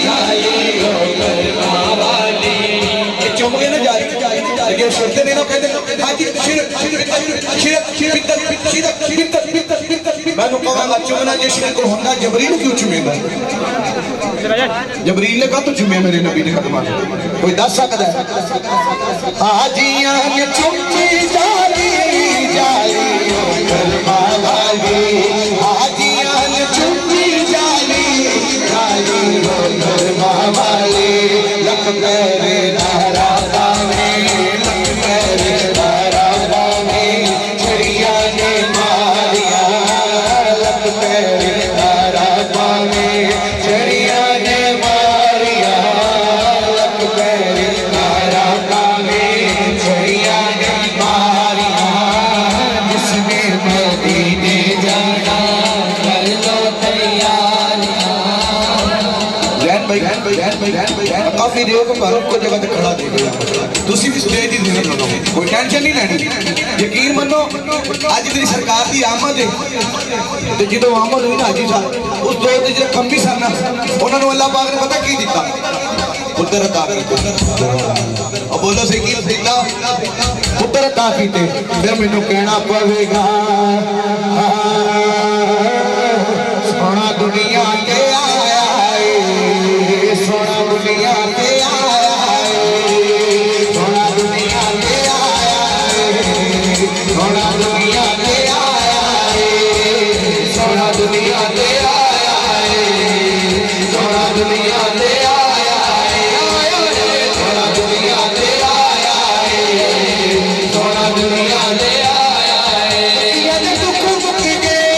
गालियों फरमावानी ये चुम गए ना जारी जो सुनते नहीं ना कहते हाजी मैं कहूँगा चुमना जिसने को होंदा जबरील क्यों चुमेगा जबरील ने कहा तो चुमे मेरे नबी ने कदम कोई दस सकता है हाजियां ने चुम्मी जाली जाली कलमा वाली हाजियां ने चुम्मी जाली जाली कलमा वाली लख मेरे नारा बावे लख मेरे नारा बावे छड़िया ने मारिया लख मेरे नारा बावे छड़िया ने मारिया लख मेरे नारा बावे छड़िया ने मारिया जिसने मदीने जाना कर लो तैयारियां काफी देर को भारत को जगह तक खड़ा दे गया तुसी भी स्टेज की जिम्मेदारी लो कोई टेंशन नहीं लेनी यकीन मनो आज मेरी सरकार की आमद है तो जो आमद हुई ना हाजी साहब उस दौर के जो कमी सन उन्होंने अल्लाह पाक ने पता की दिता पुत्र अता कीते और बोलो सही की दिता पुत्र अता कीते फिर मैनू कहना पवेगा सोना दुनिया के आया है सोना दुनिया के आया है सोना दुनिया के आया है सोना दुनिया के आया है सोना दुनिया के आया है सोना दुनिया के आया है सोना दुनिया के आया है सोना दुनिया के आया है दुख मुक गए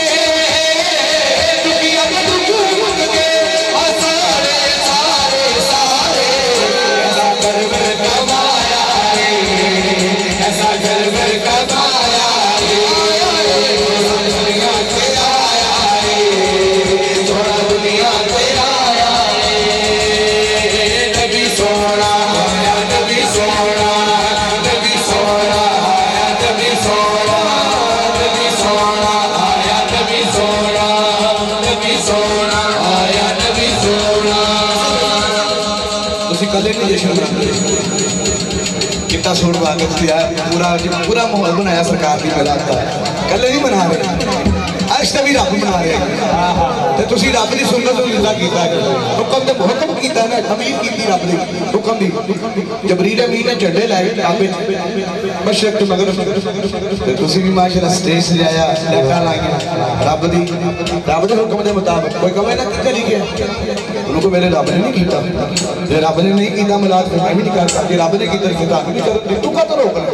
दुनिया में दुख मुक गए सारे सारे सारे ऐसा गर्व कमाया है ऐसा गर्व कमाया है दुनिया के आया है सोना दुनिया के आया है नबी सोना आया नबी सोना नबी सोना आया नबी सोना नबी सोना आया नबी सोना नबी सोना आया नबी सोना तुसी कदे नहीं जश्न मनाते कितना सोच वाके पूरा पूरा माहौल बनाया सरकार की मिलाद का कल नहीं मना रहे आज तभी रब मना रहे ते तुसी रब की सुन्नत नूं जिंदा कीता है हुक्म कीता ना तमीर कीती रब दी हुक्म दी जबरील अमीन ने झंडे लाए काबे मशरक तो मगरब ते तुसी भी माशाल्लाह स्टेज सजाया लाइटां लाईयां रब दे हुक्म के मुताबिक कोई कहे ना कि करी गया उनको मेरे रब ने नहीं कीता जे रब ने नहीं कीता मिलाद फिर मैं भी नहीं कर सकती रब ने कीता फिर आप नहीं करो तू का तो रोक ले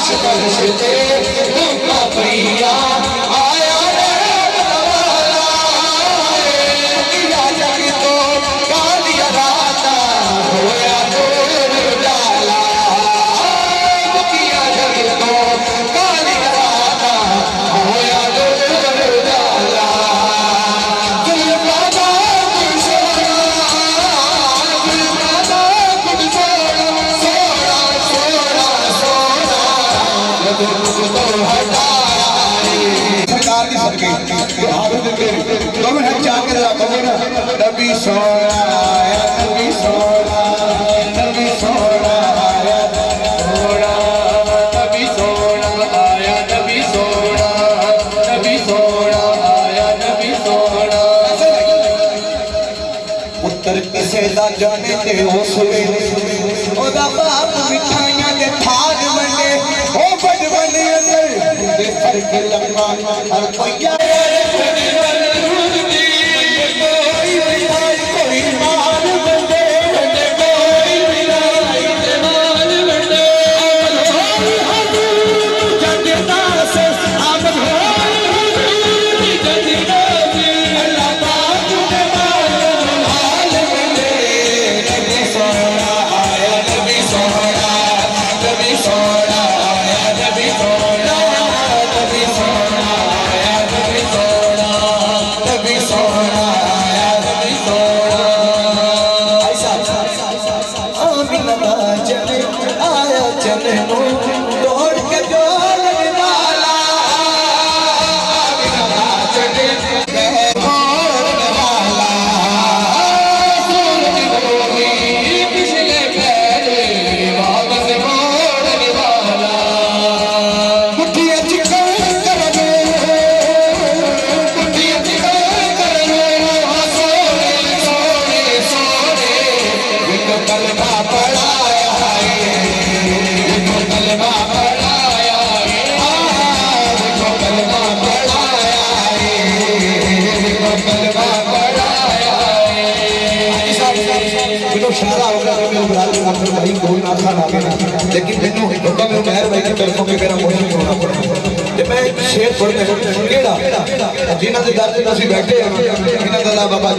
सरकार की सदके दोनों है चाह के नबी सोना आया नबी सोना नबी सोना आया सोना नबी सोना आया नबी सोना नबी सोना आया नबी सोना पुत्र किसे दा जाने ते उस वेले ओदा बाप मिठाइयां दे थाल वंडे ओ बजवने अंदर दे फर्क लम्मा हर कोई इशारा होगा कि मेरे बुला के नाम भाई कोई ना खाना लेकिन मैंने हुक्म है मेहर भाई की तरफों के मेरा मोशन होना पड़ा ते मैं एक शेर पढ़ने केड़ा जिन्हां दे दर ते ਅਸੀਂ बैठे इन्हां दा बाबा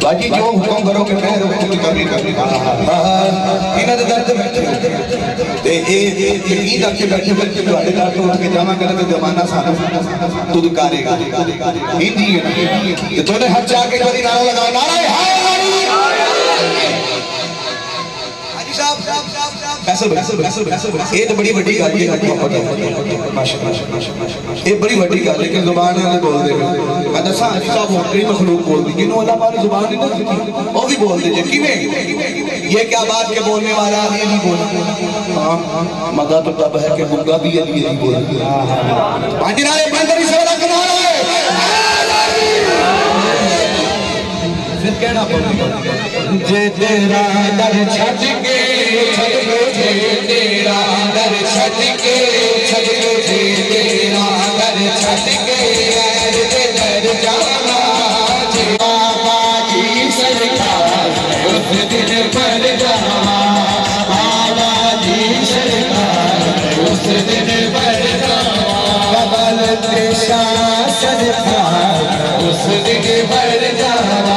बाजी जो हुक्म करोगे मैं हुक्म की कमी करनी इन्हां दे दर ते बैठे ते ये यकीन रख के बैठे बल्कि तुम्हारे दर तो उठ के जावा करे तो जमाना सारा तू करेगा हिंदी है तूने हाथ जाके कभी नारा लगाओ नारा हाय ये तो बड़ी बड़ी गल है माशाअल्लाह ये बड़ी बड़ी गल है कि जुबान वाले बोल दे मैं दसा हाजी साहब होकर ही मखलूक बोल दी जिन्होंने अल्लाह पाक ने जुबान नहीं दी वो भी बोल दे किवें ये क्या बात के बोलने वाला ये नहीं बोल हां मजा तो तब है कि मुंगा भी ये नहीं बोल हाजी नारे बंदरी से वाला कनारा फिर कहना जे तेरा दर छट के जे तेरा दर छट के जे तेरा दर छट के ऐर दे दर जाना जे बाबा जी सरकार उस दिन पर जावा बाबा जी सरकार उस दिन पर जावा बबल देशा सरकार उस दिन पर जावा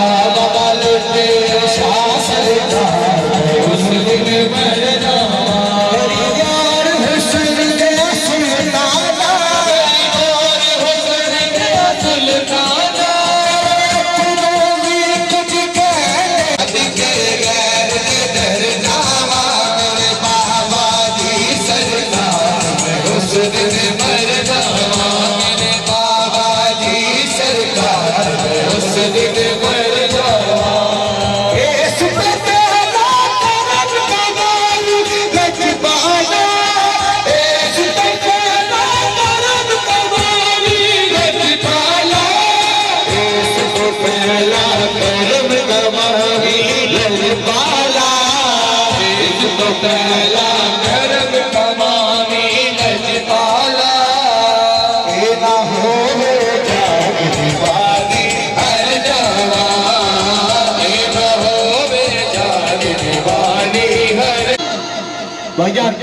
भाईजान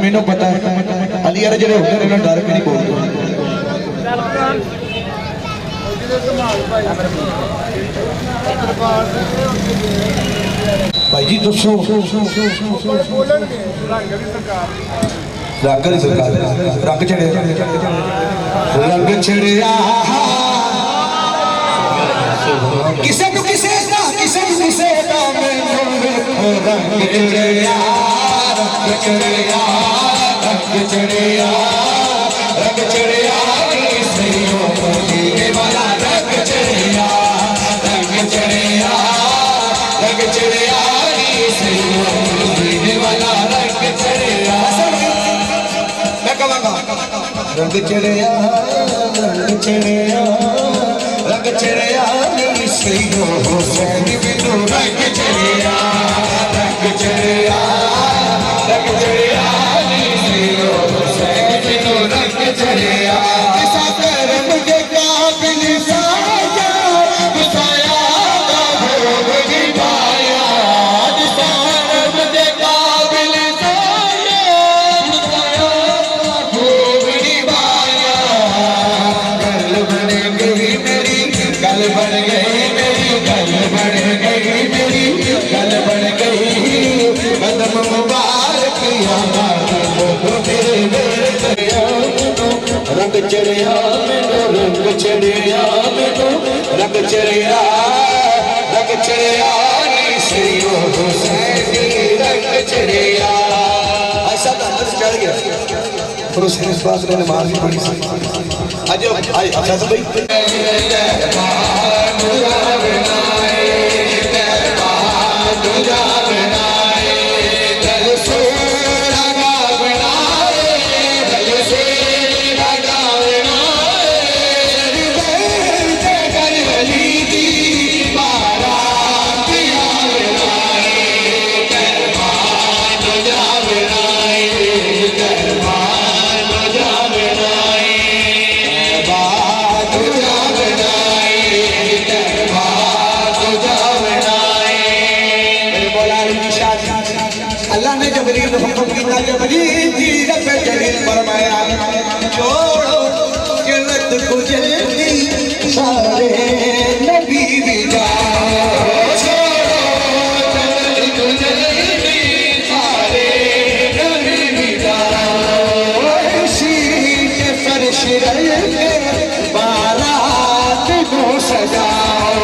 मैनू पता है अली यार जेडे होंगे ना डर के नहीं बोलते भाई जी दसो रंग सरकार रंग चढ़िया किसे को किसे का रंग चढ़िया रंग चढ़िया वाला रंग चढ़िया वाला रंग चढ़िया मैं कहूँगा रंग चढ़िया रंग चढ़िया हुसैन बिनु रंग चढ़िया रंग चढ़िया चढ़िया ऐसा कर्म के काबिल साया गुसाया का भोग निभाया ऐसा कर्म के काबिल साया गुसाया का भोग निभाया गल बन गई मेरी गल बन गई मेरी गल बन गई मेरी गल बन गई कदम मुबारक रंग चढ़िया मैनू रंग चढ़िया मैनू रंग चढ़िया नी सैयद हुसैन रंग चढ़िया ऐसा अंदर चढ़ गया फिर उसने इस बात ने नमाज भी पढ़ी आज अच्छा तो भाई अल्लाह जबरील जी रब जलील फरमाया छोड़ो जन्नत को जल्दी सारे नबी भी जाओ बारात को सजाओ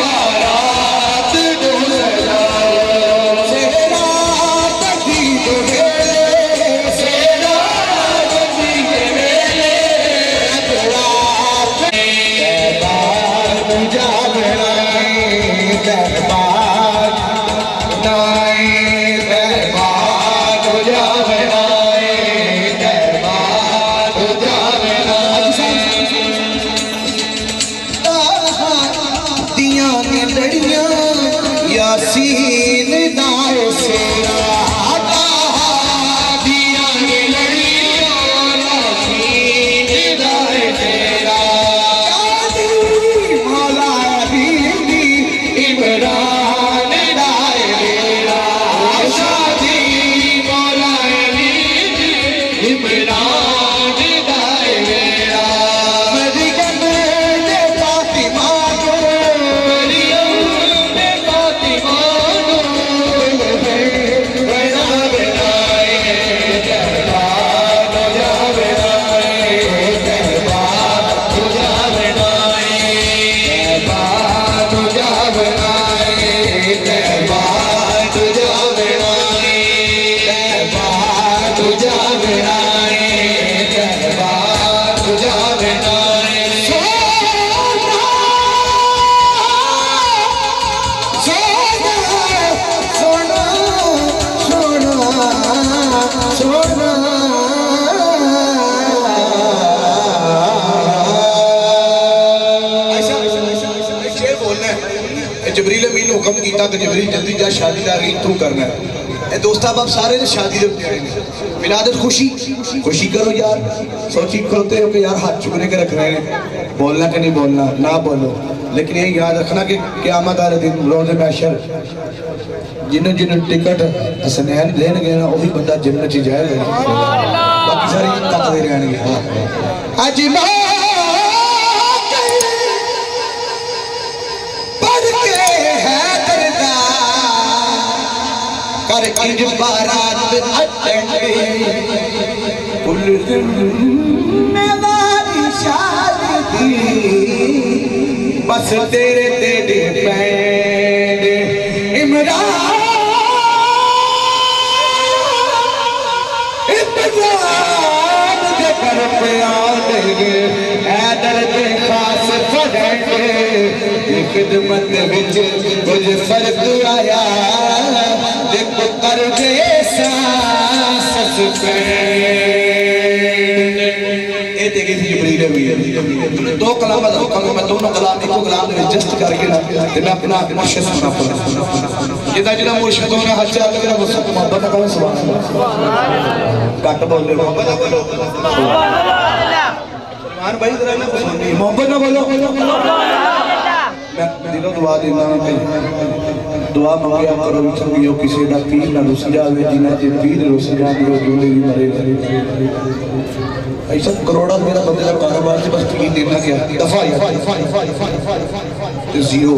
बारात को सजाओ सेरा तकी के मेले सेरा तकी के मेले दरबार पूजा बनाए दरबार नाए दरबार पूजा यासीन दाए सेरा दिया ने लड़िया यासीन दाए सेरा मौला बीबी इमरान दाए मेरा शादी मौला बीबी इमरान दाए मेरा मरियम ने फातिमा को जबरील अमीन हुक्म किया कि जबरील जल्दी जा शादी का रीत तू करना है दोस्त आप सारे ने शादी दे विलादत खुशी खुशी करो यार सोची खोते हो कि यार हाथ चुकने के रख रहे हैं बोलना कि नहीं बोलना ना बोलो लेकिन ये याद रखना कि क़यामत वाले दिन रोज़ महशर जिन्होंने जिन्होंने टिकट हसनैन देन गए ना वही बंदा जन्नत च जाएगा बाकी सारी तकदे रहणगे अज कर इंज बारात कुल मेरी शादी बस तेरे तेरे पैंड इमरान इब्राहिम के घर पे आएंगे हैदर के खास फरेंगे खिदमत विच कुछ फर्क आया देखो कर दे सांस ये देखी थी जबरील अमीन दो कलाम दा हुक्म मैं दोनों कलाम एको कलाम दे जस्ट करके ना ते मैं अपना मुर्शिद सुना पड़ा जिदा जिदा मुर्शिद होना हज चाल मेरा मोहब्बत का सुभान अल्लाह कट बोले मोहब्बत ना बोलो सुभान अल्लाह सलमान भाई जरा ना मोहब्बत ना बोलो मैं दिलों दुआ देना दुआ मंगिया करो चंगियो किसी का पीर ना रुस जावे जिन्हें जे पीर रुस जावे वो जोड़े भी मरे ऐसा करोड़ा मेरा बंदे का कारोबार से बस पीर देना क्या दफा जीरो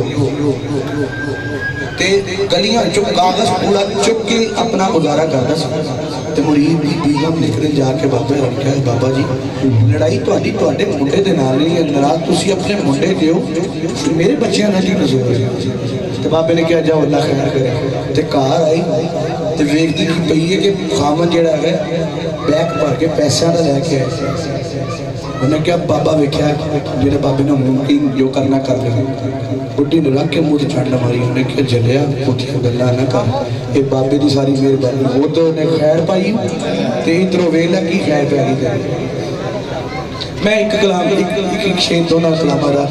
ते गलियां चुप कागज पूरा चुप के अपना गुजारा करता सी ते मुरीद दी बेगम निकले जाके बाबे ने कहा बाबा जी लड़ाई ਤੁਹਾਡੀ ਤੁਹਾਡੇ ਮੁੰਡੇ ਦੇ ਨਾਲ ਨਹੀਂ नाराज ਤੁਸੀਂ अपने मुंडे दियो मेरे बच्चों का की कसूर है ते बाबे ने कहा जाओ अल्लाह खैर करे ते कार आई ते वेखदी की पई है कि खामन जेड़ा है बैग भर के पैसा दा लेके आया उन्हें क्या बाबा वेख्या जेड़े बाबे ने मुमकिन जो करना कर ले बुढ़ी ने रख के मुंह छड़ मारी उन्हें क्या जलिया पुठिया गल्ला ना कर ये बाबे की सारी मेहरबानी वो तो उन्हें खैर पाई ते इधरों वेला की खैर पै गई मैं एक कलाम एक शेर दोनों कलामा दा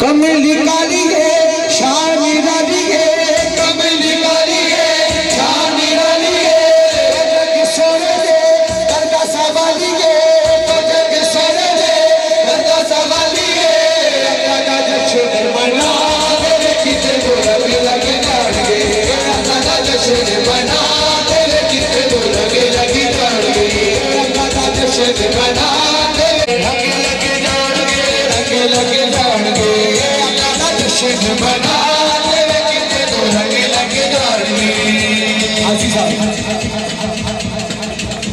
कमली काली है शान निराली है कमली काली है शान निराली है सोने दे करदा सवाली है तो जग सोने दे करदा सवाली है अका दा जछ मना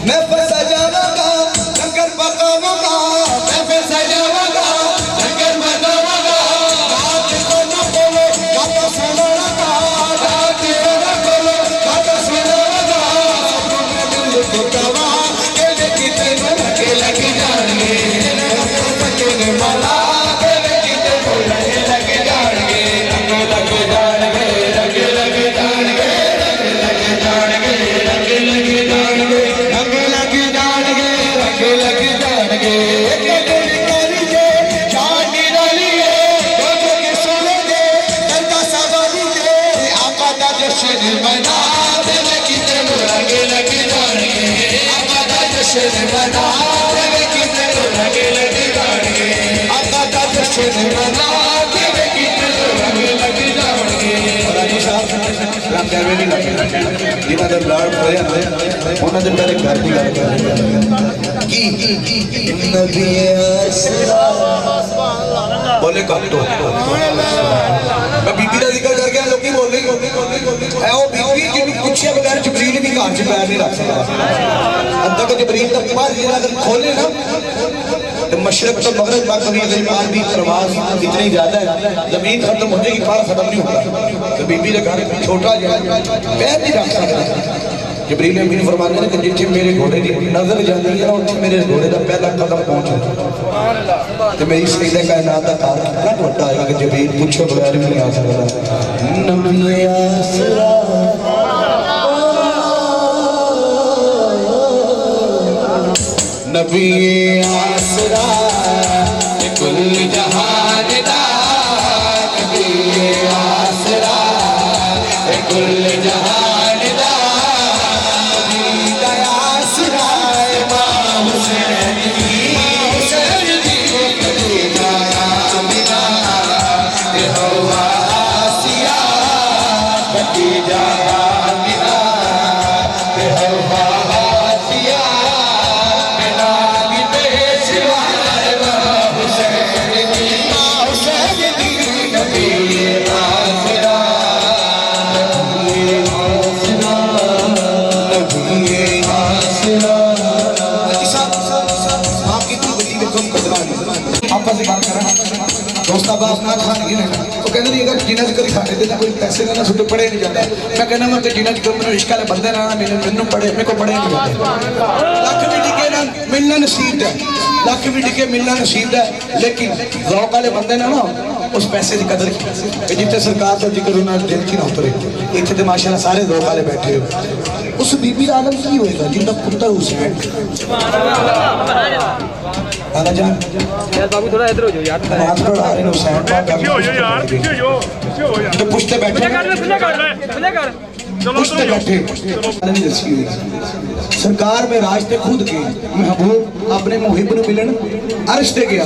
मैं फंसा जाऊंगा लंगर पकाऊंगा मैं फंसा जाऊंगा लंगर बनाऊंगा रात को न बोलो गाता सुनाऊंगा रात को न बोलो गाता सुनाऊंगा दिल को गवा के कितने लगे लग जाएंगे बचने वाला के कितने लग जाएंगे लग जाएंगे लग जाएंगे जिन्हें जब लाड़ होया उन्होंने जब मेरे घर की गल कर नबी बोले कब तो मैं बीबी का जिक्र कर गया लोग बोल रही है वो बीबी जिन्हें पूछे बगैर जबरील भी घर च पैर नहीं रख सकता अंदर को जबरील का बाहर जिन्हें अगर खोले ना तो मशरक तो मगरब बाकी अगर पार भी प्रवास इतनी ज्यादा है जमीन खत्म हो जाएगी पार खत्म नहीं होगा तो बीबी का घर छोटा जाए पैर नहीं रख सकता जबरील अमीन फरमाते हैं कि जिथे मेरे घोड़े की नजर जाती है ना उत्थे मेरे घोड़े का पहला कदम पहुंचे तो मेरी सईदा कायनात का कार कितना बड़ा है कि जबरील पूछे बगैर भी नहीं आ सकता नबी आसरा नबी आसरा कुल जहान दा नबी आसरा कुल जहान दा नबी दा आसरा इमाम हुसैन दी कभी ना बिना ये हवा आसिया कभी जा बिना ये हवा आसिया जिन्हें जिक्र साढ़े दिन कोई पैसे ना सुटे पढ़े नहीं जाते मैं कहना मैं जिन्हें जिक्र मैंने इश्क वाले बंदे ना मैंने पढ़े मेरे को पढ़े नहीं जाते लख भी डिगे ना मिलना नसीब है लख भी डिगे मिलना नसीब है लेकिन रौक वाले बंदे ना उस पैसे की कदर जितने सरकार का जिक्र उन्होंने दिल की ना उतरे इतने तो माशाल्लाह सारे रौक वाले बैठे हो उस बीबी का आलम की होएगा जिनका पुत्र हुसैन आना जान यार बाबू थोड़ा इधर हो जाओ यार नमाज पढ़ा रहे हुसैन पाक पीछे हो जाओ यार पीछे हो जाओ तो पुछते बैठे पुछते बैठे सरकार में रास्ते खुद के महबूब अपने मुहिब ਨੂੰ ਮਿਲਣ ਅਰਸ਼ ਤੇ ਗਿਆ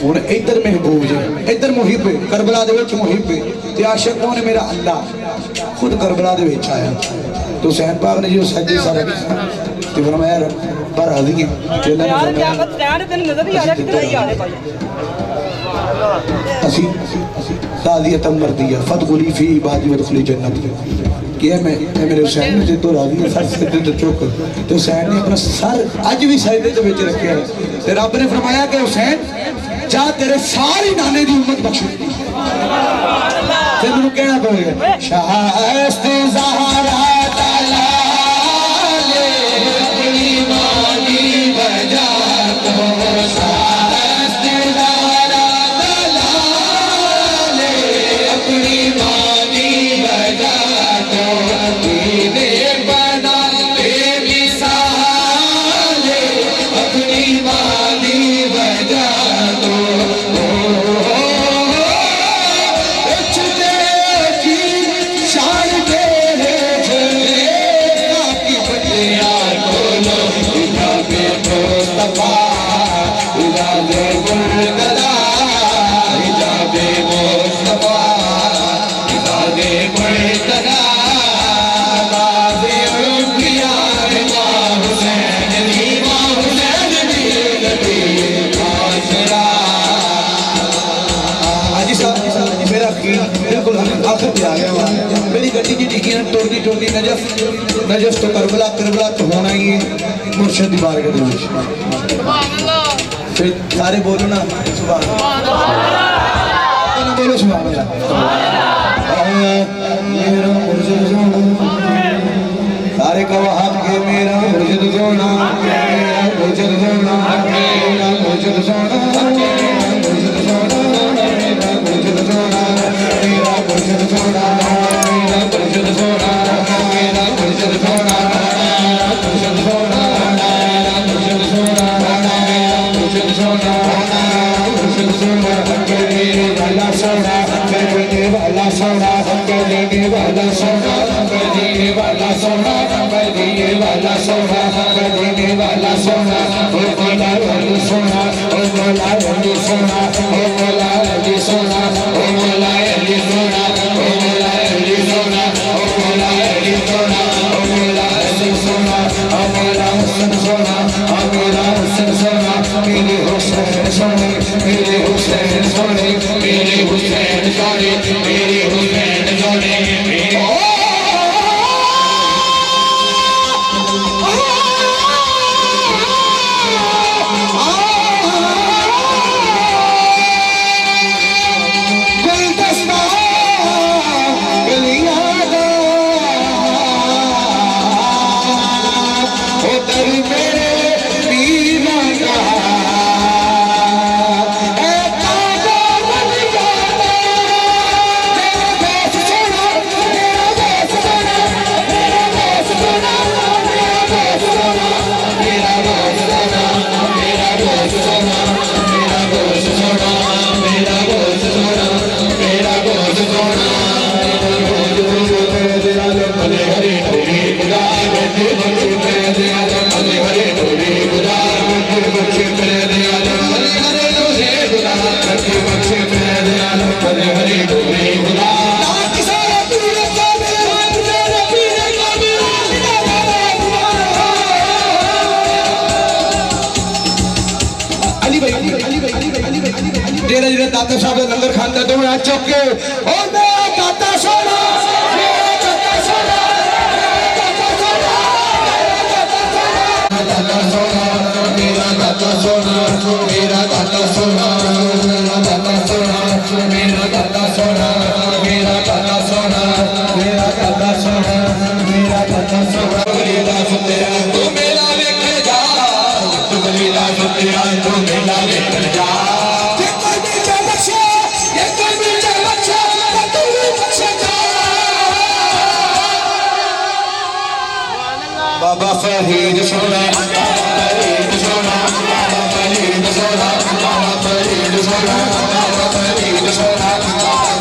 ਹੁਣ ਇੱਧਰ महबूब जी ਇੱਧਰ ਮੁਹਿਬ ਕਰਬਲਾ ਦੇ ਵਿੱਚ ਮੁਹਿਬ ਤੇ ਆਸ਼ਿਕ ਕੌਣ ਮੇਰਾ ਅੱਲਾ खुद करबला ਦੇ ਵਿੱਚ ਆਇਆ तो हुसैन पाक ने जो सज्जे सारा ਤੇ ਫਰਮਾਇਆ पर राजी है यार क्या मत ध्यान तेन नजर नहीं आ रहा किधर ही आ रहे भाई असी राज़ियतम मर्दिया फदखुली फी इबादी वदखुली जन्नती कि मैं मेरे हुसैन ने तो राजी है सर सिद्धे तो चुक तो हुसैन ने अपना सर अज भी सजदे दे विच रखिया ते रब ने फरमाया कि हुसैन जा तेरे सारी नाने दी उम्मत बख्श फिर मैनू कहना पवेगा शाहस्ते ज़हरा ताला शान दे टुरदी टुरदी नजफ नजफ तो करबला करबला तो होना ही है मुर्शिद की बारगाह दे विच फिर सारे बोलो ना सुभान अल्लाह बोलो सुभान अल्लाह मेरा मुर्शिद सारे कहो हक के मेरा मुर्शिद सोना मेरा मुर्शिद सोना मेरा मुर्शिद सोना मेरा मुर्शिद सोना मेरा मुर्शिद सोना मेरा मुर्शिद सोना मेरा मुर्शिद सोना मेरा मुर्शिद सोना मुर्शिद सोना मेरा मुर्शिद सोना मेरा मुर्शिद सोना मुर्शिद सोना मेरे वाला सोना मेरे वाला सोना मेरे वाला सोना मेरे वाला सोना मेरे वाला सोना मेरे वाला सोना ओ वाला सोना ओ वाला सोना ओ वाला सोना ओ वाला सोना ओ वाला सोना ओ वाला सोना ओ वाला सोना ओ वाला सोना ओ वाला सोना मेरे हुसैन सोने मेरे हुसैन सोने मेरे हुसैन सोने मेरे हुसैन सोने दाता साहब लंगर खानदा तो मैं चौक के ओ मेरा दाता सोना मेरा दाता सोना दाता सोना मेरा दाता सोना मेरा दाता सोना मेरा दाता सोना मेरा दाता सोना मेरा दाता सोना मेरा दाता सोना मेरा दाता सोना मेरा सुतेरा तू मेरा लेके जा तू मेरा सुतेरा तू मेरा लेके जा बाबा फरीद सोना फरीद सोना फरीद सोना फरीद सोना फरीद सोना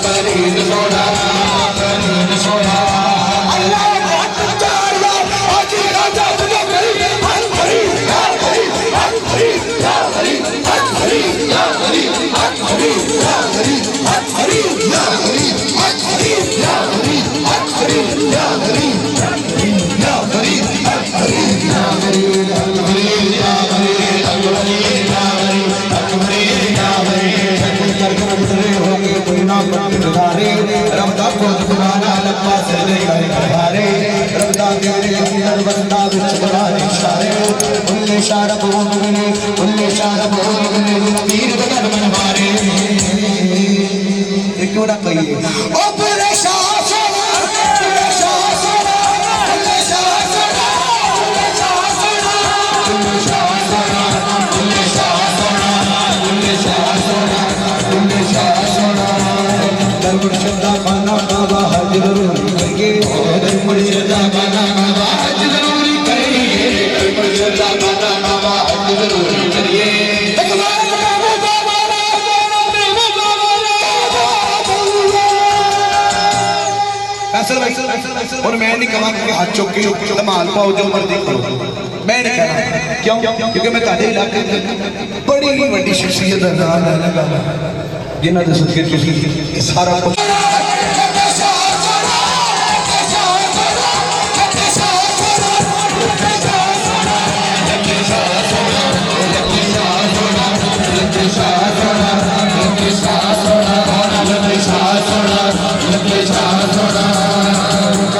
फरीद सोना फरीद सोना अल्लाह ताला आज राजा बना मेरी हर फरीद या फरीद हर फरीद या फरीद हर फरीद या फरीद हर फरीद या फरीद हर फरीद या फरीद हर फरीद या फरीद हर फरीद या फरीद या फरीद क्यों ना कहिए मुर्शिदा खाना बाबा हज जरूरी करेंगे मुर्शिदा खाना बाबा हज जरूरी करेंगे मुर्शिदा खाना बाबा हज जरूरी करिए और मैं नहीं कहूँगा कि हाथ चुक के धमाल पाओ जो मर्जी करो मैं नहीं कहना क्यों क्योंकि मैं ताजे इलाके बड़ी बड़ी शख्सियत का नाम लेना गाना जिन्हों के सदके तुसीं सारा कुछ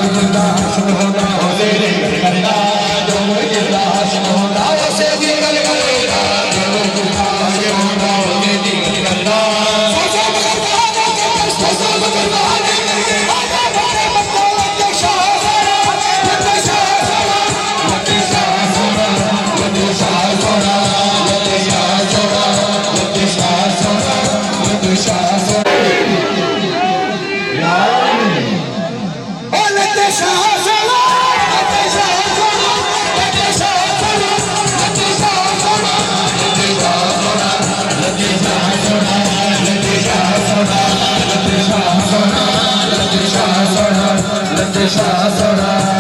सोना शाह सोना